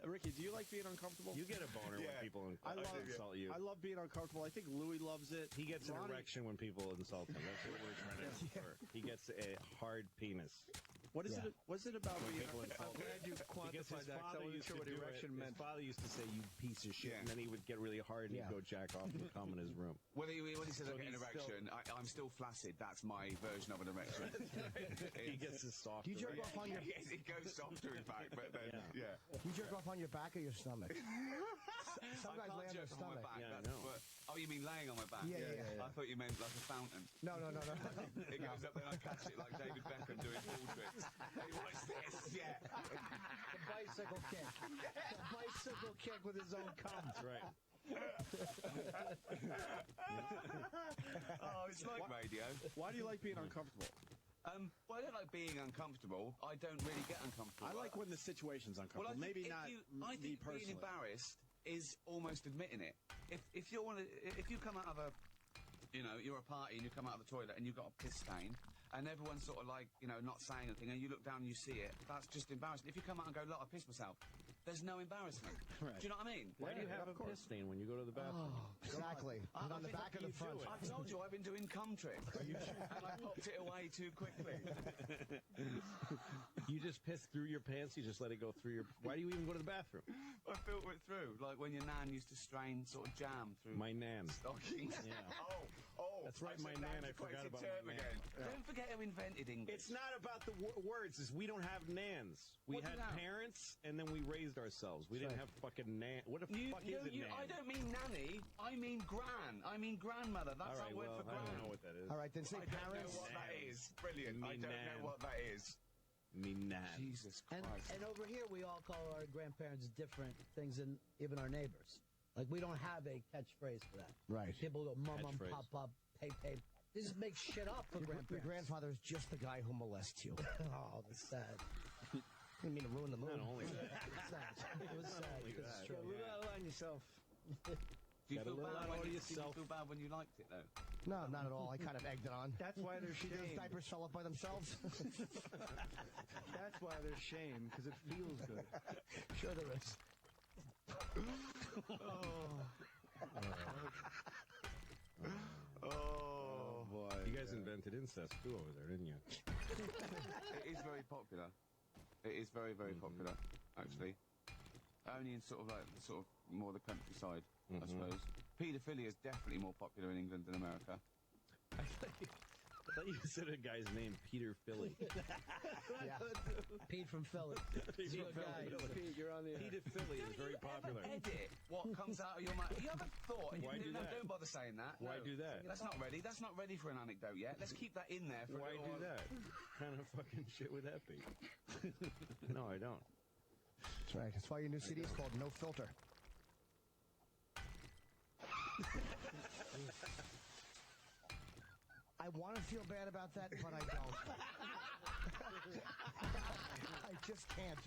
B: Ricky, do you like being uncomfortable?
D: You get a boner when people insult you.
B: I love being uncomfortable. I think Louis loves it.
D: He gets an
B: Ronnie-
D: erection when people insult him. That's what we're trying to infer. He gets a hard penis.
B: What is it? What's it about
D: When
B: being?
D: people insult him.
C: Glad you
D: Because
C: quantified
D: his
C: that. 'cause I
D: father
C: wasn't
D: used
C: sure
D: to
C: what
D: do it.
C: erection
D: His
C: meant.
D: father used to say, "You piece of shit,"
G: Yeah.
D: and then he would get really hard and
A: Yeah.
D: he'd go jack off and come in his room.
G: When he says
D: So
G: I get an
D: he's
G: erection, I'm still flaccid. That's my version of an erection.
D: He gets his soft.
A: Do you jerk off on your?
G: It goes softer, in fact, but then, yeah.
A: Do you jerk off on your back or your stomach? Some
G: I
A: guys lay
G: can't
A: on their
G: jerk on my
A: stomach.
G: back.
D: Yeah, I
G: that's
D: know.
G: what- oh, you mean laying on my back?
A: Yeah.
G: I thought you meant like a fountain.
A: No.
G: It goes up, then I catch it like David Beckham doing pool tricks. Hey, watch this. Yeah.
E: The bicycle kick. The bicycle kick with his own cum.
D: That's right.
G: Oh, it's like radio.
B: Why do you like being uncomfortable?
G: Well, I don't like being uncomfortable. I don't really get uncomfortable.
B: I like when the situation's
G: Well,
B: uncomfortable.
G: I think
B: Maybe
G: if
B: not
G: I
B: me
G: think being
B: personally.
G: embarrassed is almost admitting it. If you come out of you know, you're at a party and you come out of the toilet and you've got a piss stain, and everyone's sort of like, you know, not saying anything, and you look down and you see it, that's just embarrassing. If you come out and go, look, I pissed myself, there's no embarrassment.
C: Right.
G: Do you know what I mean?
D: Why do you have a piss stain when you go to the bathroom?
A: Exactly.
G: I
A: on the
G: think
A: back of the front.
G: I've told you I've been doing cum tricks, and I popped it away too quickly.
D: You just piss through your pants. You just let it go through your. Why do you even go to the bathroom?
G: I filter it through, like when your nan used to strain sort of jam through
D: My nan.
G: stockings.
D: Yeah.
B: Oh,
D: That's right,
B: I
D: my
B: said
D: nan, I
B: antiquated
D: forgot about
B: term
D: my nan.
B: again.
G: Don't forget who invented English.
D: It's not about the words. It's we don't have nans. We
G: What do
D: had
G: you have?
D: parents, and then we raised ourselves. We didn't have fucking nan. What the fuck is it, nan?
G: I don't mean nanny. I mean gran. I mean grandmother. That's
D: All right,
G: our word
D: well,
G: for
D: I
G: gran.
D: don't know what that is.
A: All right, then say
G: I don't know
A: parents.
G: what that
B: That
G: is.
B: is brilliant. I
D: Me
B: don't
D: nan.
B: know what that is.
D: Me nan.
G: Jesus
E: And,
G: Christ.
E: and over here, we all call our grandparents different things than even our neighbors. Like, we don't have a catchphrase for that.
A: Right.
E: People go, mum,
D: Catchphrase.
E: pop, pop, pay, pay. They just make shit up for
A: Your
E: grandparents.
A: grandfather is just the guy who molests you.
E: Oh, that's sad.
A: I didn't mean to ruin the mood.
D: Not only that.
E: It was sad. It was sad.
D: only
E: because
D: that.
E: it's true.
C: Leave that on yourself.
G: Do you
D: Got a
G: feel
D: little
G: bad
D: out
G: when
D: of
G: you
D: yourself.
G: feel bad when you liked it though?
A: No, not at all. I kind of egged it on.
C: That's why there's
A: Those
C: shame.
A: diapers fell up by themselves.
C: That's why there's shame, because it feels good.
A: Sure there is.
B: Oh,
D: boy. You guys invented incest too over there, didn't you?
G: It is very popular. It is very, very popular, actually. Only in sort of like the sort of more the countryside, I suppose. Paedophilia is definitely more popular in England than America.
D: I thought you said a guy's name, Peter Philly.
A: Yeah.
E: Pete from Philly.
D: Pete
E: Good
D: from
E: guy.
D: Philly.
C: Pete, you're on the air.
D: Peter Philly is very popular.
G: Edit what comes out of your mouth. You ever thought?
D: Why do
G: no,
D: that?
G: don't bother saying that.
D: Why
G: No.
D: do that?
G: That's not ready. That's not ready for an anecdote yet. Let's keep that in there. For a
D: Why
G: little
D: do
G: while.
D: that? What kind of fucking shit would that be? No, I don't.
A: That's right. That's why your new CD is called No Filter. I want to feel bad about that, but I don't. I just can't.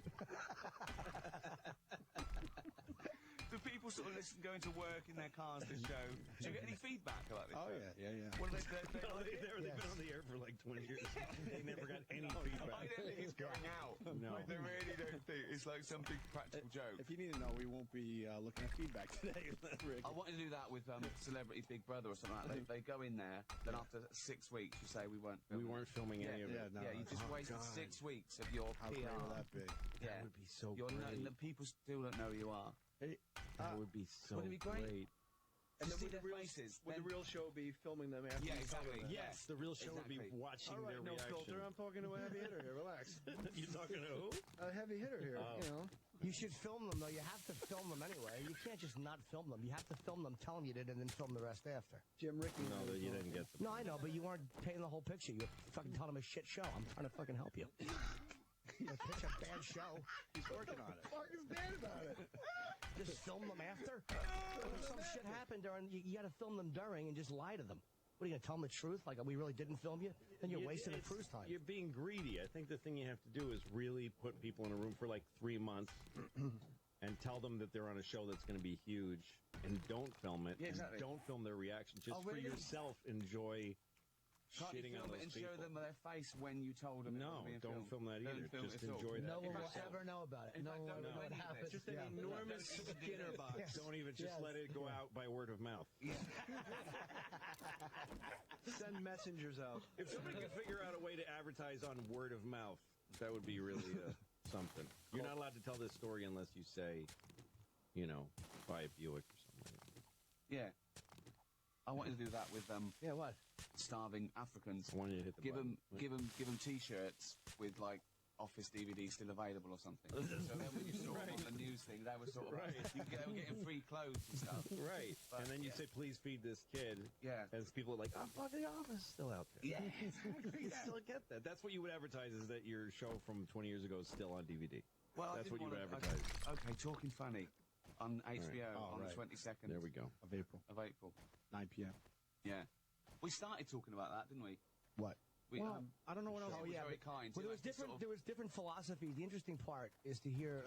G: Do people sort of listen going to work in their cars to the show? Do you get any feedback about this?
B: Oh,
G: show?
B: yeah.
G: What do they
D: No,
G: like it?
D: they've been on the air for like 20 years. They never got any
G: I
D: feedback.
G: don't think it's going out.
D: No.
G: They really don't think it's like some big practical joke.
B: If you need to know, we won't be looking at feedback today, Rick.
G: I wanted to do that with Celebrity Big Brother or something like that. They go in there, then after 6 weeks, you say we weren't
D: We
G: filming.
D: weren't filming any of it.
B: Yeah, no.
G: Yeah, you just
B: Oh,
G: wasted
B: God.
G: 6 weeks of your
B: How
G: PR.
B: great will that be?
G: Yeah.
D: That would be so
G: You're
D: great.
G: the people still don't know who you are.
D: That would be so
G: Wouldn't it be great?
C: And
G: You
C: then
G: see
C: would
G: their
C: the real,
G: faces.
C: would the
G: then-
C: real show be filming them after
G: Yeah,
C: you film
G: exactly.
C: them?
D: Yes, the real show would be
G: Exactly.
D: watching
C: All right,
D: their
C: no
D: reaction.
C: filter. I'm talking to a heavy hitter here. Relax.
D: You talking to who?
C: A heavy hitter here.
D: Oh.
C: You know.
A: You should film them, though. You have to film them anyway. You can't just not film them. You have to film them, tell them you did, and then film the rest after.
C: Jim Ricky.
D: No, that you didn't get the.
A: No, I know, but you weren't painting the whole picture. You were fucking telling them a shit show. I'm trying to fucking help you. You pitch a bad show.
B: He's working on it.
C: Fuck is bad about it?
A: Just film them after. If some shit happened during, you got to film them during and just lie to them. What are you gonna tell them the truth? Like we really didn't film you? Then you're wasting the
D: It's-
A: cruise time.
D: You're being greedy. I think the thing you have to do is really put people in a room for like 3 months and tell them that they're on a show that's going to be huge, and don't film it.
G: Yeah,
D: and
G: exactly.
D: don't film their reaction. Just
G: Oh,
D: for
G: really?
D: yourself, enjoy
G: Can't you
D: shitting on
G: film it
D: those
G: and
D: people.
G: show them their face when you told them?
D: No,
G: it was being
D: don't film that
G: Don't
D: either.
G: film
D: Just
G: it at all.
D: enjoy that.
E: No one will
G: fact,
E: ever know about it.
G: in
E: No
G: fact,
E: one will
G: don't
E: ever know
G: do
E: what
G: any of
E: happened.
G: this.
C: Just an
A: Yeah.
C: enormous Skinner box.
A: Yes.
D: Don't even just
E: Yes.
D: let it go out by word of mouth.
C: Send messengers out.
D: If somebody could figure out a way to advertise on word of mouth, that would be really something. You're not allowed to tell this story unless you say, you know, buy a Buick or something.
G: Yeah. I wanted to do that with
A: Yeah, what?
G: starving Africans.
D: I wanted to hit the
G: Give
D: button.
G: them T-shirts with like Office DVD still available or something. So then when you saw them on the news thing, they were sort of
D: Right.
G: they were getting free clothes and stuff.
D: Right.
G: But,
D: And then you
G: yeah.
D: say, please feed this kid.
G: Yeah.
D: And people are like, oh, fuck, the office is still out there.
G: Yeah.
D: You still get that. That's what you would advertise, is that your show from 20 years ago is still on DVD.
G: Well, I
D: That's
G: didn't
D: what you would
G: wanna-
D: advertise.
G: Okay, Talking Funny on HBO
B: Oh,
G: on
B: right.
G: the 22nd
D: There we go.
B: Of April,
G: of April.
B: 9 p.m.
G: Yeah. We started talking about that, didn't we?
B: What?
G: We,
A: Well,
C: I don't know what else.
G: Sean was very kind.
A: Well,
G: He
A: there was
G: liked to
A: different.
G: sort of-
A: There was different philosophies. The interesting part is to hear,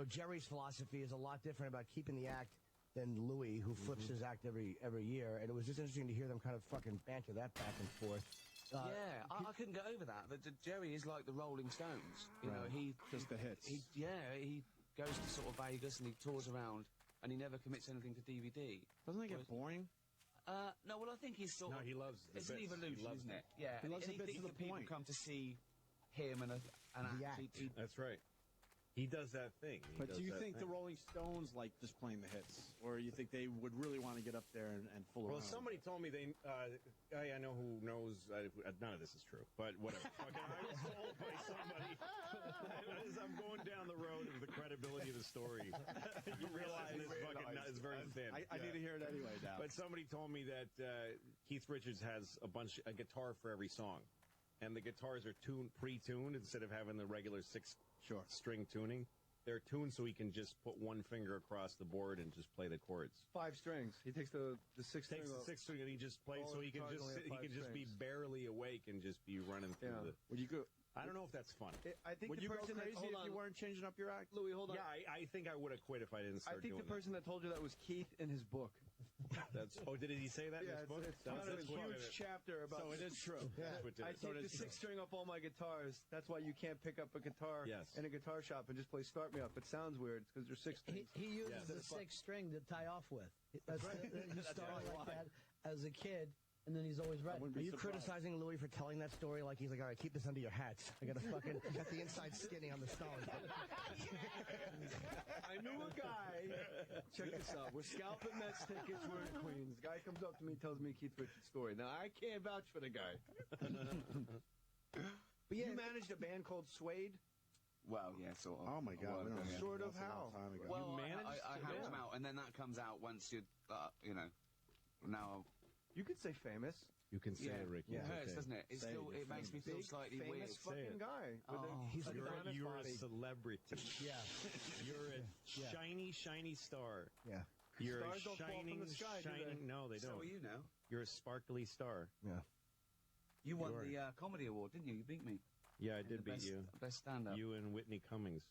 A: Jerry's philosophy is a lot different about keeping the act than Louis, who flips his act every year. And it was just interesting to hear them kind of fucking banter that back and forth.
G: Yeah, I couldn't get over that. But Jerry is like the Rolling Stones. You know, he
B: Just the hits.
G: He goes to sort of Vegas and he tours around and he never commits anything to DVD.
B: Doesn't it get boring?
G: No, well, I think he's sort
D: No,
G: of...
D: he loves the
G: It's an
D: bits.
G: evolution,
D: He loves
G: isn't
D: them.
G: it? Yeah.
B: He loves
G: and
B: the bits
G: thinks
B: to the
G: that people
B: point.
G: come to see him and an
A: The
G: act.
A: act.
D: That's right. He does that thing. He
B: But
D: does
B: do you
D: that
B: think the
D: thing.
B: Rolling Stones like just playing the hits? Or you think they would really want to get up there and fool
D: Well,
B: around?
D: somebody told me they. Guy I know who knows. None of this is true, but whatever. Fucking, I was told by somebody as I'm going down the road of the credibility of the story. You realize this fucking nut is very thin.
B: I need to hear it anyway now.
D: But somebody told me that Keith Richards has a guitar for every song, and the guitars are pre-tuned instead of having the regular six-string tuning. They're tuned so he can just put one finger across the board and just play the chords.
C: 5 strings. He takes the 6
D: Takes
C: strings.
D: the six string and he just plays,
C: All
D: so
C: the
D: he can
C: guitars
D: just
C: only have
D: sit, he
C: 5
D: can just be
C: strings.
D: barely awake and just be running through
C: Yeah.
D: the.
B: Would you go?
D: I don't know if that's fun.
C: I think
B: Would
C: the
B: you go
C: person that
B: crazy
C: hold
B: if you
C: on,
B: weren't changing up your act?
C: Louis, hold on.
D: Yeah, I think I would have quit if I didn't
C: I
D: start
C: think
D: doing
C: the person that told you that was Keith in his book.
D: that. That's. Oh, did he say that in his book?
C: It's kind of a huge chapter about.
B: So it is true.
D: That's what
C: I
D: did it.
C: take the 6 string off all my guitars. That's why you can't pick up a guitar
D: Yes.
C: in a guitar shop and just play Start Me Up. It sounds weird because there's 6 strings.
E: He uses
D: Yeah.
E: the 6th string to tie off with. That's he started like that as a kid, and then he's always ready.
A: Are you criticizing Louis for telling that story? Like he's like, all right, keep this under your hats. I got to fucking got the inside skinny on the stone.
C: I knew a guy. Check this out. We're scalping Mets tickets. We're in Queens. The guy comes up to me and tells me Keith Richards' story. Now, I can't vouch for the guy. But you managed a band called Suede?
G: Well, yeah, sort of.
B: Oh my God! We don't
G: Yeah.
B: have
C: Sort of
B: that's a
C: how?
B: long time ago.
G: Well,
D: managed
G: I
D: to-
G: helped
D: yeah.
G: him out, and then that comes out once you, now,
C: You could say famous.
D: You can say it, Ricky.
G: It
D: It's
G: hurts,
D: okay.
G: doesn't it? It's
B: Say
G: still,
B: it,
G: it makes me feel
C: Big,
G: slightly
C: famous
G: weird.
C: fucking guy. With
G: Oh.
C: he's like
D: You're,
C: a
D: you're
C: body.
D: a celebrity.
A: Yeah,
D: You're a shiny star.
A: yeah,
D: You're
C: Stars
D: a
C: don't fall from
D: shining,
C: the sky, do they?
D: shining. No, they
G: So
D: don't.
G: are you now?
D: You're a sparkly star.
A: yeah.
G: You won
D: Sure.
G: the comedy award, didn't you? You beat me.
D: Yeah, I
G: in
D: did
G: the
D: beat
G: best,
D: you.
G: Best stand-up.
D: You and Whitney Cummings.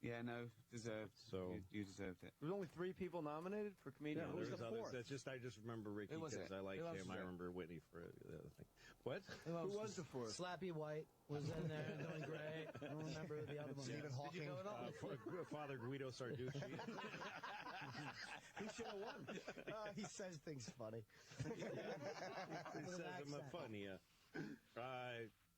G: Yeah, no, deserved.
D: So-
G: you deserved it.
C: There's only 3 people nominated for comedian.
D: No,
C: Who's
D: there's
C: the
D: others.
C: 4th?
D: That's just I just remember Ricky
G: Who was
D: because
G: it?
D: I like
G: Who else
D: him.
G: was
D: I
G: there?
D: remember Whitney for the other thing. What?
C: Who was the 4th?
E: Slappy White was in there doing great. I don't remember who the other one.
A: Stephen
E: was.
A: Hawking.
E: Did you go at all?
D: Father Guido Sarducci.
A: He should have won. He says things funny.
D: He says I'm a
E: accent.
D: funny.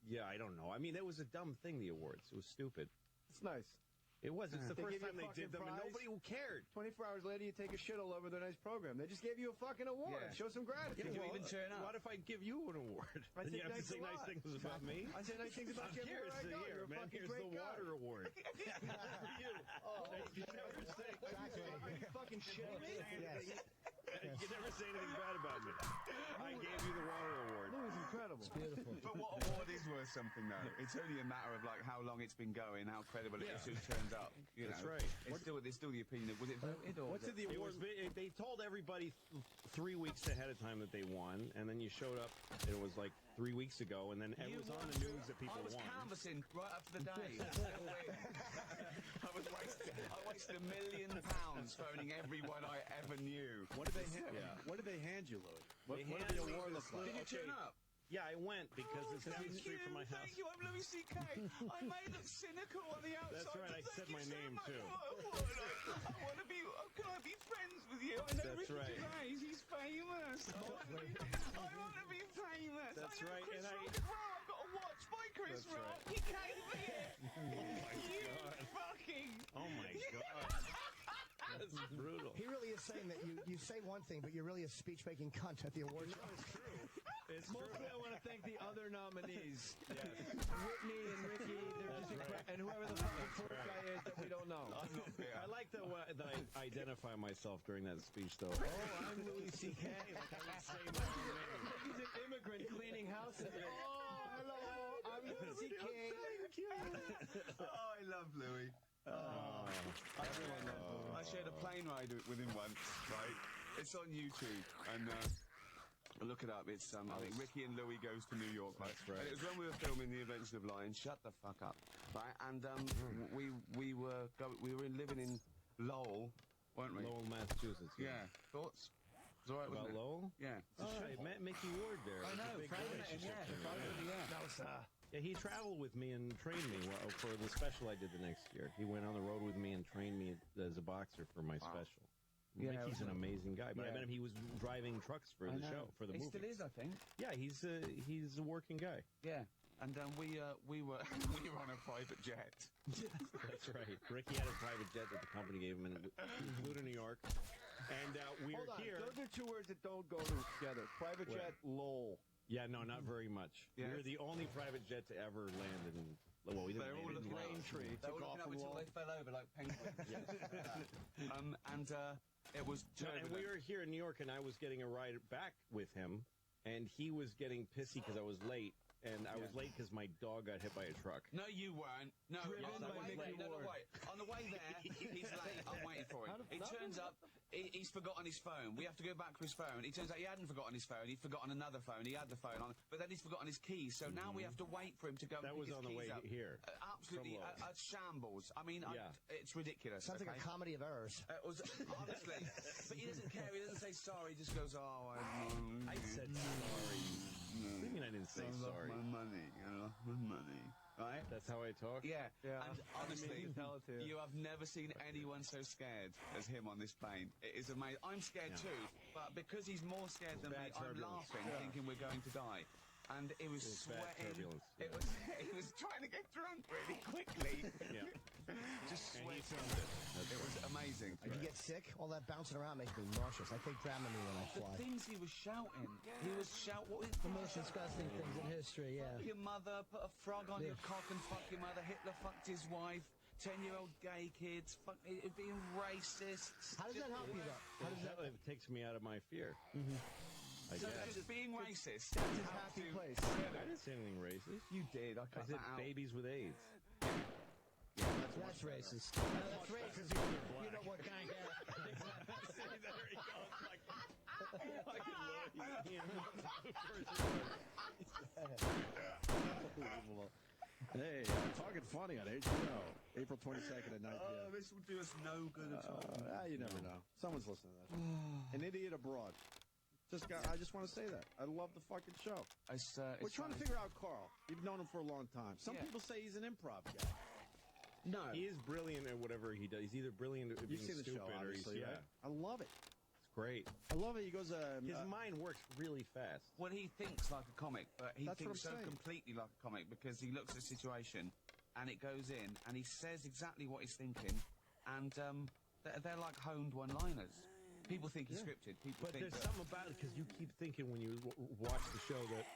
D: Yeah, I don't know. I mean, that was a dumb thing. The awards. It was stupid.
C: It's nice.
D: It was. It's the
C: They
D: first
C: give you
D: time
C: a
D: they did them,
C: fucking
D: and
C: prize?
D: nobody cared.
C: 24 hours later, you take a shit all over their nice program. They just gave you a fucking award.
G: Yeah.
C: Show some gratitude.
G: Did you
C: Well,
G: even turn up?
D: What if I give you an award?
C: I
D: Then you
C: think
D: have to
C: nice
D: say
C: a
D: nice
C: lot.
D: things about me.
C: I say nice things about
D: I'm
C: you
D: here.
C: everywhere I go.
D: Here,
C: You're a
D: man.
C: fucking
D: Here's
C: great
D: the
C: guy.
D: water award. For you. You never say.
C: Are you fucking shitting me?
A: Yes.
D: You never say anything bad about me. I gave you the water award.
C: That was incredible.
E: Beautiful.
G: But what award is worth something, though? It's only a matter of, like, how long it's been going, how credible it is, who turns up. You
D: That's
G: know.
D: right.
G: It's still the opinion of, was it voted or
B: What's
G: was
B: it the
D: It
B: award?
D: was, they told everybody 3 weeks ahead of time that they won, and then you showed up, and it was like 3 weeks ago, and then it was on the news that people
G: I was
D: won.
G: canvassing right up to the day. I wasted £1 million phoning everyone I ever knew.
B: What did they hand you, Louis? What did the award look like?
G: Did you turn up?
D: Yeah, I went because it's down the street from my house.
G: Thank you, I'm Louis C.K. I may look cynical on the outside.
D: That's right, I
G: but
D: said
G: thank
D: my
G: you so
D: name,
G: much.
D: too.
G: I want to be, can I be friends with you? I know
D: That's
G: Ricky
D: right.
G: Gervais, he's famous. I want to be famous.
D: That's
G: I know
D: right,
G: Chris
D: and
G: Rock as well. I've got a watch by Chris
D: That's
G: Rock.
D: right.
G: He gave me it. You fucking...
D: Oh my god. That's brutal.
A: He really is saying that you say one thing, but you're really a speech-making cunt at the award show.
D: It's
C: Mostly, I want to thank the other nominees. Whitney and Ricky. They're just incredible. And whoever the fucking fourth guy is that we don't know.
D: I like that I identify myself during that speech, though.
C: Oh, I'm Louis C.K. Like I would say my own name. Like he's an immigrant cleaning houses. Oh, hello, I'm Louis C.K.
G: Oh, I love Louis. I shared a plane ride with him once, right? It's on YouTube, and look it up. It's I think Ricky and Louis goes to New York. Right?
D: That's right.
G: And it was when we were filming The Invention of Lying. Shut the fuck up, right? And we were living in Lowell, weren't we?
D: Lowell, Massachusetts.
G: Yeah. Thoughts? It was all right,
D: About
G: wasn't it?
D: Lowell?
G: Yeah.
D: Oh, I met Mickey Ward there.
E: I
D: It was a
E: know,
D: big
E: Frank met him,
D: relationship
E: yeah.
D: for me,
E: Frank,
D: yeah.
A: That was
D: Yeah, he traveled with me and trained me for the special I did the next year. He went on the road with me and trained me as a boxer for my special.
G: Yeah,
D: Mickey's an amazing guy, but I
G: Yeah.
D: met him. He was driving trucks for
G: I
D: the
G: know.
D: show, for the
G: He
D: movie.
G: still is, I think.
D: Yeah, he's a working guy.
G: Yeah. And we were we were on a private jet.
D: That's right. Ricky had a private jet that the company gave him, and he flew to New York. And we
C: Hold
D: were
C: on.
D: here.
C: Those are two words that don't go together. Private
D: Where?
C: jet, lol.
D: Yeah, no, not very much.
G: Yeah.
D: We were the only private jet to ever land in. Well, we didn't
G: They're all
D: land in
G: looking
D: Dallas.
C: Braintree.
G: They
C: Took
G: were
C: off
G: looking up
C: from
G: until
C: Lowell.
G: they fell over like penguins. And it was
D: No,
G: turbulent.
D: and we were here in New York, and I was getting a ride back with him, and he was getting pissy because I was late, and I was late because my dog got hit by a truck.
G: No, you weren't. No,
C: Driven
G: on the
C: by
G: way
C: Mickey
G: there. No,
C: Ward.
G: wait. On the way there, he's late. I'm waiting for him. He turns up. He's forgotten his phone. We have to go back for his phone. He turns out he hadn't forgotten his phone. He'd forgotten another phone. He had the phone on, but then he's forgotten his keys. So now we have to wait for him to go.
D: That
G: and
D: was
G: pick
D: on
G: his
D: the way
G: keys up.
D: here.
G: Absolutely
D: From Lowell.
G: a shambles. I mean,
D: Yeah.
G: it's ridiculous.
A: Sounds like
G: okay?
A: a comedy of errors.
G: It was honestly, but he doesn't care. He doesn't say sorry. He just goes, "Oh,
D: I said sorry. What do you mean I didn't say sorry?
G: money. I lost my money." Right?
D: That's how I talk?
G: Yeah.
C: Yeah.
G: And honestly,
C: Tell it to you.
G: you have never seen anyone so scared as him on this plane. It is amazing. I'm scared too, but because he's more scared than me,
D: Bad
G: I'm
D: turbulence.
G: laughing, thinking we're going to die. And it was,
D: It was bad
G: sweating.
D: turbulence,
G: It
D: yeah.
G: was. He was trying to get drunk really quickly.
D: Yeah.
G: Just
D: And he
G: sweating.
D: filmed it.
G: It was amazing.
A: If you get sick, all that bouncing around makes me nauseous. I take Dramamine when I
G: The
A: fly.
G: things he was shouting. He was What was
E: The most disgusting things in history, yeah.
G: Fuck your mother, put a frog on
E: Yeah.
G: your cock and fuck your mother. Hitler fucked his wife. 10-year-old gay kids. Being racist.
A: How does that help you, though? How does that?
D: It takes me out of my fear. I
G: So
D: guess.
G: just being racist.
A: That's his happy place.
D: I didn't say anything racist.
G: You did. I
D: I
G: cut
D: said
G: that out.
D: babies with AIDS.
A: That's racist. No, that's racist. You know what kind of
B: Hey, Talking Funny on HBO, April 22nd at 9 p.m.
G: This would do us no good at all.
B: You never know. Someone's listening to that. An Idiot Abroad. I just want to say that. I love the fucking show. We're trying to figure out Carl. You've known him for a long time. Some
G: Yeah.
B: people say he's an improv guy.
G: No.
D: He is brilliant at whatever he does. He's either brilliant at being
B: You've seen the
D: stupid
B: show,
D: or he's,
B: obviously,
D: yeah.
B: right? I love it.
D: It's great.
B: I love it. He goes,
D: His mind works really fast.
G: Well, he thinks like a comic, but he
B: That's what
G: thinks
B: I'm
G: so
B: saying.
G: completely like a comic because he looks at a situation and it goes in and he says exactly what he's thinking, and they're like honed one-liners. People think he's scripted. People
D: But
G: think
D: there's
G: that,
D: something about it because you keep thinking when you watch the show that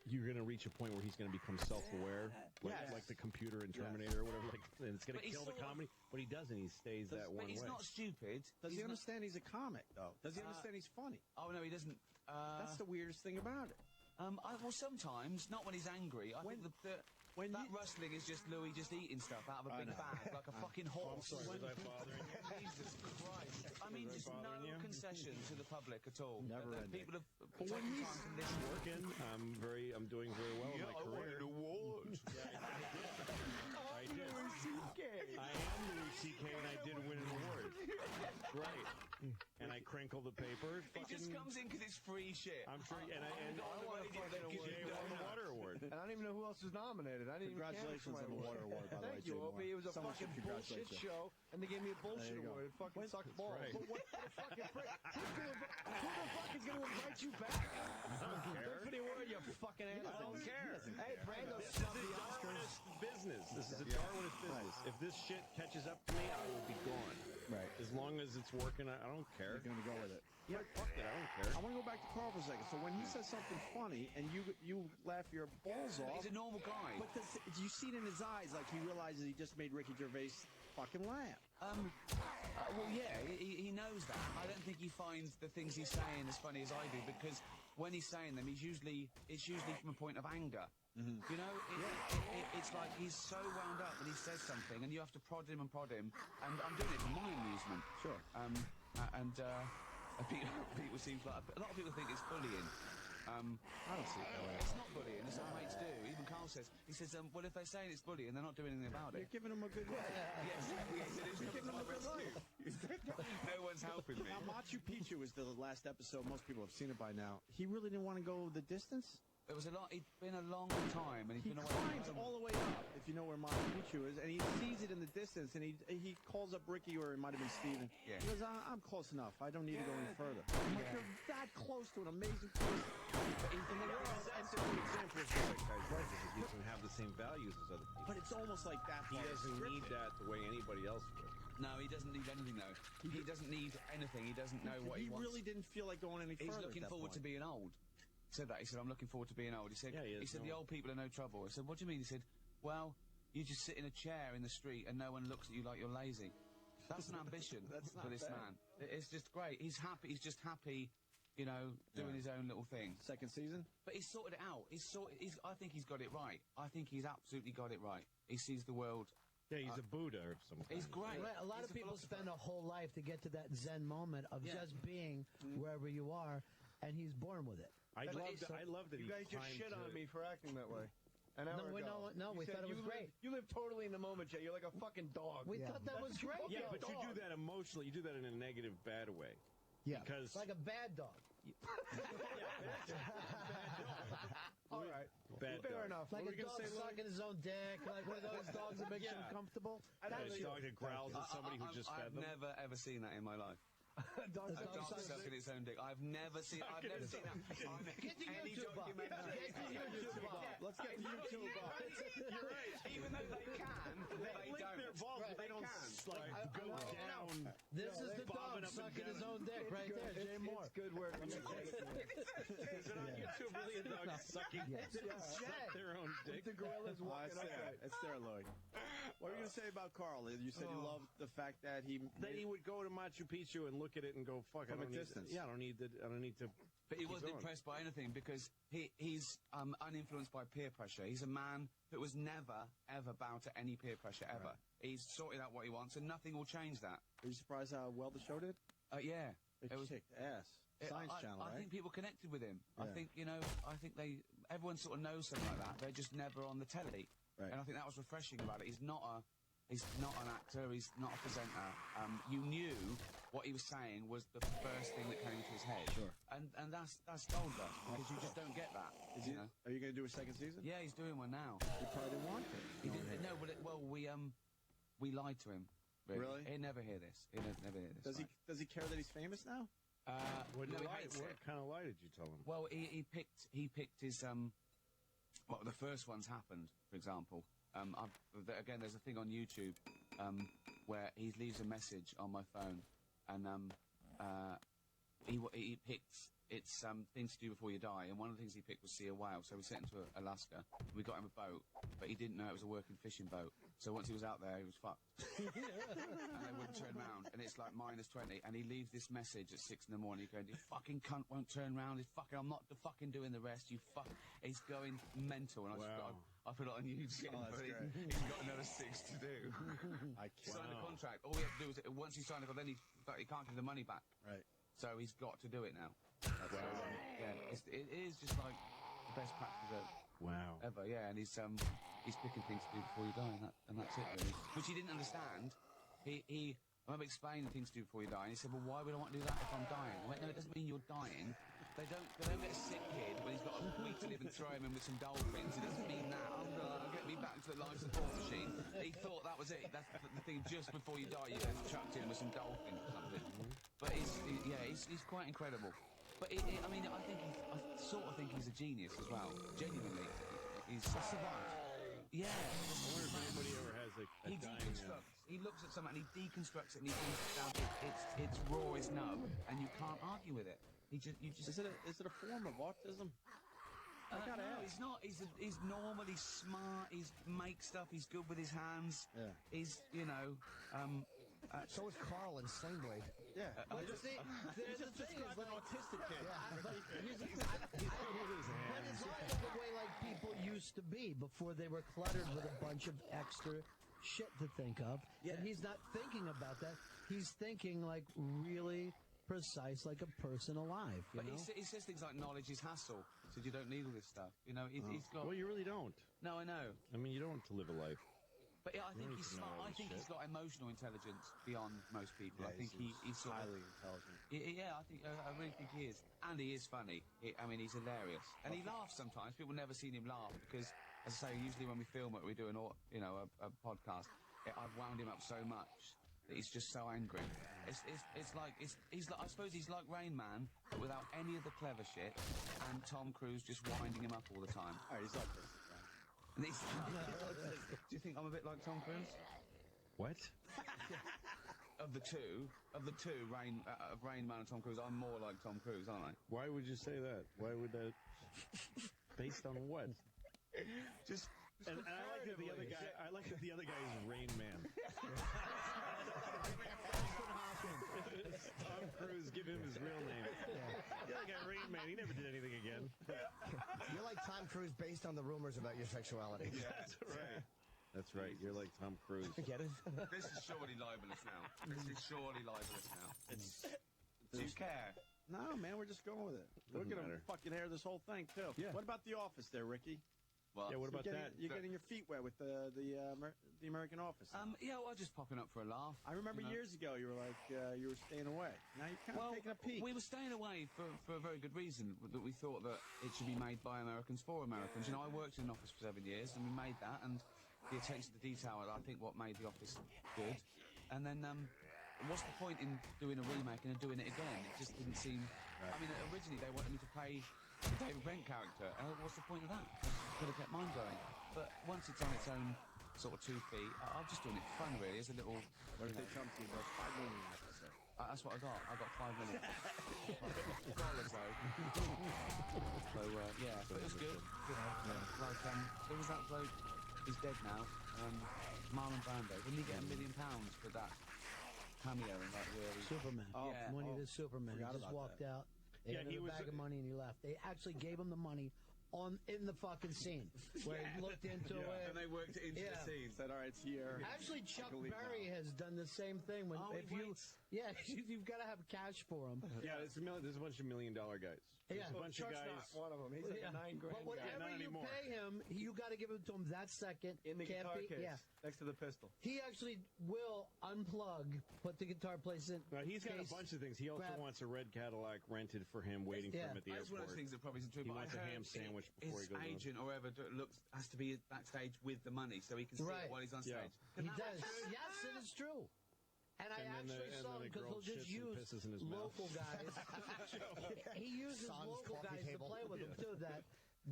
D: you're going to reach a point where he's going to become self-aware, like the computer in Terminator or whatever, and it's going to
G: But he's
D: kill the
G: sort of-
D: comedy. But he doesn't. He stays that
G: but
D: one
G: he's
D: way.
G: not stupid.
B: does
G: He's
B: he
G: not-
B: understand he's a comic, though? Does he understand he's funny?
G: Oh no, he doesn't.
B: That's the weirdest thing about it.
G: Well, sometimes, not when he's angry. I think
B: when
G: that
B: you-
G: rustling is just Louis just eating stuff out of a big
B: know.
G: bag, like a fucking horse.
D: Was I bothering you?
G: Jesus Christ. I mean,
D: Was I
G: just no
D: bothering you?
G: concession to the public at all.
B: Never
G: That
B: ending.
G: people have
B: But when
G: taken
B: he's
G: time to listen.
D: Working. I'm doing very well in my career.
G: award.
D: I did. I am Louis C.K. and I did win an award. Right. And I crinkle the paper.
G: He just comes in because it's free shit.
D: I'm sure. And I
G: want a fucking award.
D: Jay won the water award.
C: And I don't even know who else was nominated. I didn't even
B: Congratulations
C: count for
B: on the
C: my
B: water award, by the way,
C: Thank you,
B: Jay
C: Opie. It was a
B: Moore. Someone
C: fucking
B: should
C: bullshit
B: congratulate you.
C: show, and they gave me a bullshit
B: There you go.
C: award. It fucking sucked balls.
D: right.
C: But what the fucking prick? Who the fuck is going to invite you back? Good for the award, you fucking
D: I
C: asshole.
D: don't care.
C: Hey, Brando
D: This is
C: snubbed
D: a
C: the Oscars.
D: Darwinist business. This is a Darwinist business. If this shit catches up to me, I will be gone.
B: Right.
D: As long as it's working, I don't care.
B: You're going to go with it.
D: Yeah, fuck it, I don't care.
B: I want to go back to Carl for a second. So when he says something funny and you laugh your balls off,
G: He's a normal guy.
B: but do you see it in his eyes like he realizes he just made Ricky Gervais fucking laugh?
G: Well, yeah, he knows that. I don't think he finds the things he's saying as funny as I do because when he's saying them, it's usually from a point of anger.
B: Mm-hmm.
G: You know, it's like he's so wound up when he says something, and you have to prod him, and I'm doing it for my amusement.
B: Sure.
G: People seem like a lot of people think it's bullying, I don't see it that way. It's not bullying. It's what mates do. Even Carl says, he says, well, if they're saying it's bullying, they're not doing anything about it.
B: You're giving him a good life.
G: Yes, you're giving them a good life. No one's helping me.
B: Now, Machu Picchu is the last episode. Most people have seen it by now. He really didn't want to go the distance?
G: It was a lot. It'd been a long time, and
B: He
G: been away
B: climbs
G: from
B: all the way up, if you know where Machu Picchu is, and he sees it in the distance, and he calls up Ricky, or it might have been Steven.
G: Yeah.
B: He goes, I'm close enough. I don't need to go any further. I'm like, you're that close to an amazing place in the world.
D: That's a good example of what that guy's right, is he doesn't have the same values as other people.
B: But it's almost like that.
D: He doesn't need that the way anybody else would.
G: No, he doesn't need anything, though. He doesn't need anything. He doesn't know what he wants.
B: He really didn't feel like going any further.
G: He's looking forward to being old. Said that. He said, I'm looking forward to being old. He said,
D: Yeah,
G: he said the old people are no trouble. I said, what do you mean? He said, well, you just sit in a chair in the street and no one looks at you like you're lazy. That's an ambition for this man. It's just great. He's happy. He's just happy, you know, doing his own little thing.
B: Second season?
G: But he's sorted it out. I think he's got it right. I think he's absolutely got it right. He sees the world.
D: Yeah, he's a Buddha or something.
G: He's great.
E: Right, a lot
G: He's
E: of people
G: philosopher.
E: spend a whole life to get to that Zen moment of just being wherever you are, and he's born with it.
D: I love that
C: You
D: he
C: guys just
D: climbed
C: shit on
D: to-
C: me for acting that way. An
E: No,
C: hour
E: we-
C: ago.
E: no,
C: You
E: we
C: said
E: thought it was
C: you
E: great.
C: You live totally in the moment, Jay. You're like a fucking dog.
E: We thought that was great.
D: Yeah,
E: though.
D: but you do that emotionally. You do that in a negative, bad way.
A: Yeah.
D: Because
E: Like a bad dog.
C: All right.
D: bad
C: Fair
D: dog.
C: enough.
E: Like
C: What were
E: a
C: we
E: dog
C: gonna say, Louis?
E: sucking his own dick, like one of those dogs that makes you
D: Yeah.
E: uncomfortable.
D: Yeah, a dog that growls at somebody who just fed
G: I've
D: them.
G: never ever seen that in my life.
C: Dog
G: A
E: dog
G: dog
E: sucking
G: sucking its own dick. I've never seen that.
E: Get the YouTube up. Get the YouTube up.
C: Let's get the YouTube up.
G: You're right. Even though they can, they
D: lick
G: don't.
D: their balls, but they don't go down.
E: This is the
D: bobbing
E: dog
D: up and
E: sucking his
D: down.
E: own dick right there, Jay Moore.
C: It's good work.
D: Is it on YouTube? Really, a dog sucking suck their own dick?
C: The gorilla's
B: Oh,
C: walking
B: it's
C: up
B: there. It's there, Lloyd. What were you going to say about Carl? You said you loved the fact that he...
D: That he would go to Machu Picchu and look at it and go, "Fuck,
B: From
D: I
B: a
D: don't need
B: distance.
D: Yeah, I don't need to."
G: But he
D: keep
G: wasn't
D: going.
G: impressed by anything because he's uninfluenced by peer pressure. He's a man that was never, ever bound to any peer pressure, ever. He's sorted out what he wants, and nothing will change that.
B: Are you surprised how well the show did?
G: Yeah.
B: It
G: was-
B: kicked ass. Science Channel,
G: I
B: right?
G: think people connected with him. I
B: Yeah.
G: think, everyone sort of knows something like that. They're just never on the telly.
B: Right.
G: And I think that was refreshing about it. He's not an actor. He's not a presenter. You knew what he was saying was the first thing that came into his head.
B: Sure.
G: And that's gold dust because you just don't get that.
B: Is
G: you
B: he,
G: know?
B: Are you going to do a second season?
G: Yeah, he's doing one now.
B: You probably didn't want to.
G: He didn't. No, well, we lied to him.
B: Really?
G: He'd never hear this. He'd never hear this.
B: Does he care that he's famous now?
D: What
G: No, he hates it.
D: kind of lie did you tell him?
G: Well, he picked his well, the first one's happened, for example. Again, there's a thing on YouTube where he leaves a message on my phone, and he picked it's things to do before you die, and one of the things he picked was see a whale. So we sent him to Alaska. We got him a boat, but he didn't know it was a working fishing boat. So once he was out there, he was fucked. And they wouldn't turn round, and it's like -20, and he leaves this message at 6 in the morning, going, "You fucking cunt won't turn round. I'm not fucking doing the rest. You fuck." He's going mental, and I put it on YouTube.
B: Oh, that's
G: but
B: great.
G: he's got another 6 to do.
B: I
G: He signed a contract. All we have to do is once he signed it, then he can't give the money back.
B: Right.
G: So he's got to do it now. Yeah, it is just like the best practice ever. Yeah, and he's picking things to do before you die, and that's it really. Which he didn't understand. I remember explaining things to do before you die, and he said, "Well, why would I want to do that if I'm dying?" I went, "No, it doesn't mean you're dying. They don't get a sick kid when he's got a week to live and throw him in with some dolphins. It doesn't mean that. I'll get me back to the life support machine." He thought that was it. That's the thing. Just before you die, you get chucked in with some dolphins or something. But he's quite incredible. But I sort of think he's a genius as well. Genuinely, he's a savant. Yeah.
D: I wonder if anybody ever has a
G: He
D: dying.
G: deconstructs. He looks at something and he deconstructs it and he thinks it down to its rawest nub, and you can't argue with it. You just.
B: Is it a form of autism?
G: No, he's not. He's normally smart. He's makes stuff. He's good with his hands.
B: Yeah.
G: He's
A: So is Carl in Sling Blade.
B: Yeah.
E: But the thing is, like,
C: Autistic kid.
E: but it's not the way like people used to be before they were cluttered with a bunch of extra shit to think of.
G: Yeah.
E: And he's not thinking about that. He's thinking like really precise like a person alive. You
G: But
E: know?
G: he says things like knowledge is hassle. He said you don't need all this stuff. You know, he's got.
D: Well, you really don't.
G: No, I know.
D: I mean, you don't want to live a life.
G: But yeah, I think
D: need
G: he's
D: to know
G: smart.
D: all
G: I
D: this
G: think
D: shit.
G: he's got emotional intelligence beyond most people. I think he's sort of,
B: highly intelligent.
G: Yeah, I really think he is. And he is funny. I mean, he's hilarious. And he laughs sometimes. People never seen him laugh because, as I say, usually when we film it, we do a podcast. I've wound him up so much that he's just so angry. He's like I suppose he's like Rain Man, but without any of the clever shit, and Tom Cruise just winding him up all the time.
B: All right, he's up there.
G: And he's, do you think I'm a bit like Tom Cruise?
D: What?
G: Of the two, Rain Man and Tom Cruise, I'm more like Tom Cruise, aren't I?
D: Why would you say that? Why would that? Based on what?
G: Just.
D: And I like that the other guy. I like that the other guy is Rain Man. Tom Cruise, give him his real name. The other guy, Rain Man. He never did anything again.
A: You're like Tom Cruise based on the rumors about your sexuality.
D: That's right. That's right. You're like Tom Cruise.
A: Get it?
G: This is surely libelous now. Do you care?
B: No, man, we're just going with it. We're
D: Doesn't
B: gonna
D: matter.
B: fucking air this whole thing too.
D: Yeah.
B: What about The Office, there, Ricky?
G: Well,
D: Yeah. What about
B: You're
D: that?
B: getting your feet wet with the American Office.
G: Yeah, well, just popping up for a laugh.
B: I remember
G: you know.
B: years ago you were like you were staying away. Now you're kind of taking a peek.
G: We were staying away for a very good reason, that we thought that it should be made by Americans for Americans. You know, I worked in an office for 7 years, and we made that, and the attention to detail, I think, what made the office good. And then, what's the point in doing a remake and doing it again? It just didn't seem... I mean, originally they wanted me to play the David Brent character, and what's the point of that? I could have kept mine going. But once it's on its own sort of 2 feet, I'm just doing it for fun, really, as a little...
B: What if they come to you about 5 million?
G: That's what I got. I got 5 million. Dollars, though. So, yeah, but it was good. You know, like, who was that bloke? He's dead now. Marlon Brando. Didn't he get £1 million for that cameo in that really?
E: Superman.
B: Oh,
G: yeah.
E: When he did Superman, he
B: forgot
E: just
B: about
E: walked out. They
D: Yeah,
E: gave
D: he
E: him a
D: was-
E: bag of money and he left. They actually gave him the money in the fucking scene where he looked into it.
G: And they worked it into
E: Yeah.
G: the scene.
B: Said, all right, it's here.
E: Actually, Chuck
B: can leave
E: Berry has done the same thing. When
G: Oh,
E: if
G: he
E: you,
G: waits.
E: yeah, you've got to have cash for him.
D: Yeah, there's a bunch of $1 million guys. There's
E: Yeah.
D: a bunch of
B: Chuck's
D: guys.
B: not one of them. He's like
E: Yeah.
B: a $9 grand
E: But
B: guy.
E: whatever
D: not
E: you
D: anymore.
E: pay him, you got to give it to him that second.
C: In the
E: Can't
C: guitar
E: be-
C: case,
E: Yeah.
C: next to the pistol.
E: He actually will unplug, put the guitar place in.
D: No, he's got a
E: case,
D: bunch of things. He also
E: grab-
D: wants a red Cadillac rented for him, waiting for
E: Yeah.
D: him at the
G: That's one of those
D: airport.
G: things that probably isn't true.
D: He
G: but I
D: wants a
G: heard
D: ham sandwich before
G: his
D: he goes on.
G: agent or whoever has to be backstage with the money so he can see
E: Right.
G: it while he's on
D: Yeah.
G: stage.
E: He does. Yes, it is true. And I
D: And then
E: actually
D: the-
E: saw
D: and then
E: him
D: the
E: because
D: girl
E: he'll just
D: shits and
E: use
D: pisses in his mouth.
E: local guys. He uses
A: Son's
E: local
A: coffee
E: guys
A: table.
E: to play with him too.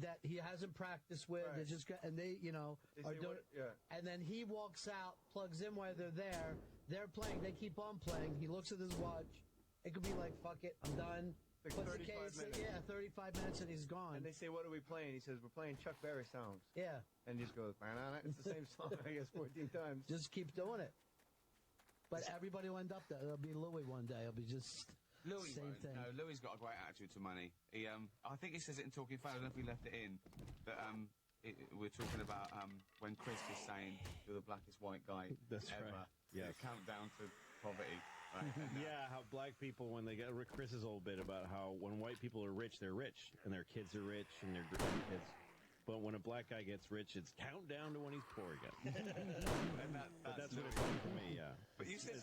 E: That he hasn't practiced with. They
C: Right.
E: just got, and they
C: They
E: are
C: say
E: doing.
C: what- yeah.
E: And then he walks out, plugs in while they're there. They're playing. They keep on playing. He looks at his watch. It could be like, fuck it, I'm done.
C: Like
E: Puts the
C: 35
E: case in,
C: minutes.
E: yeah, 35 minutes and he's gone.
C: And they say, what are we playing? He says, we're playing Chuck Berry songs.
E: Yeah,
C: And he just goes, banana. It's the same song, I guess, 14 times.
E: just keep doing it. But everybody will end up there. It'll be Louis one day. It'll be just
G: Louis
E: same
G: won't.
E: thing.
G: No, Louis got a great attitude to money. He, I think he says it in Talking Fat. I don't know if we left it in, but we're talking about when Chris is saying you're the blackest white guy
D: That's
G: ever.
D: right. Yes.
G: The countdown to poverty. Right? And,
D: Yeah, how black people, when they get Chris's old bit about how when white people are rich, they're rich, and their kids are rich, and their grandkids. But when a black guy gets rich, it's countdown to when he's poor again.
G: and
D: But that's what it's like for me, yeah.
G: But you said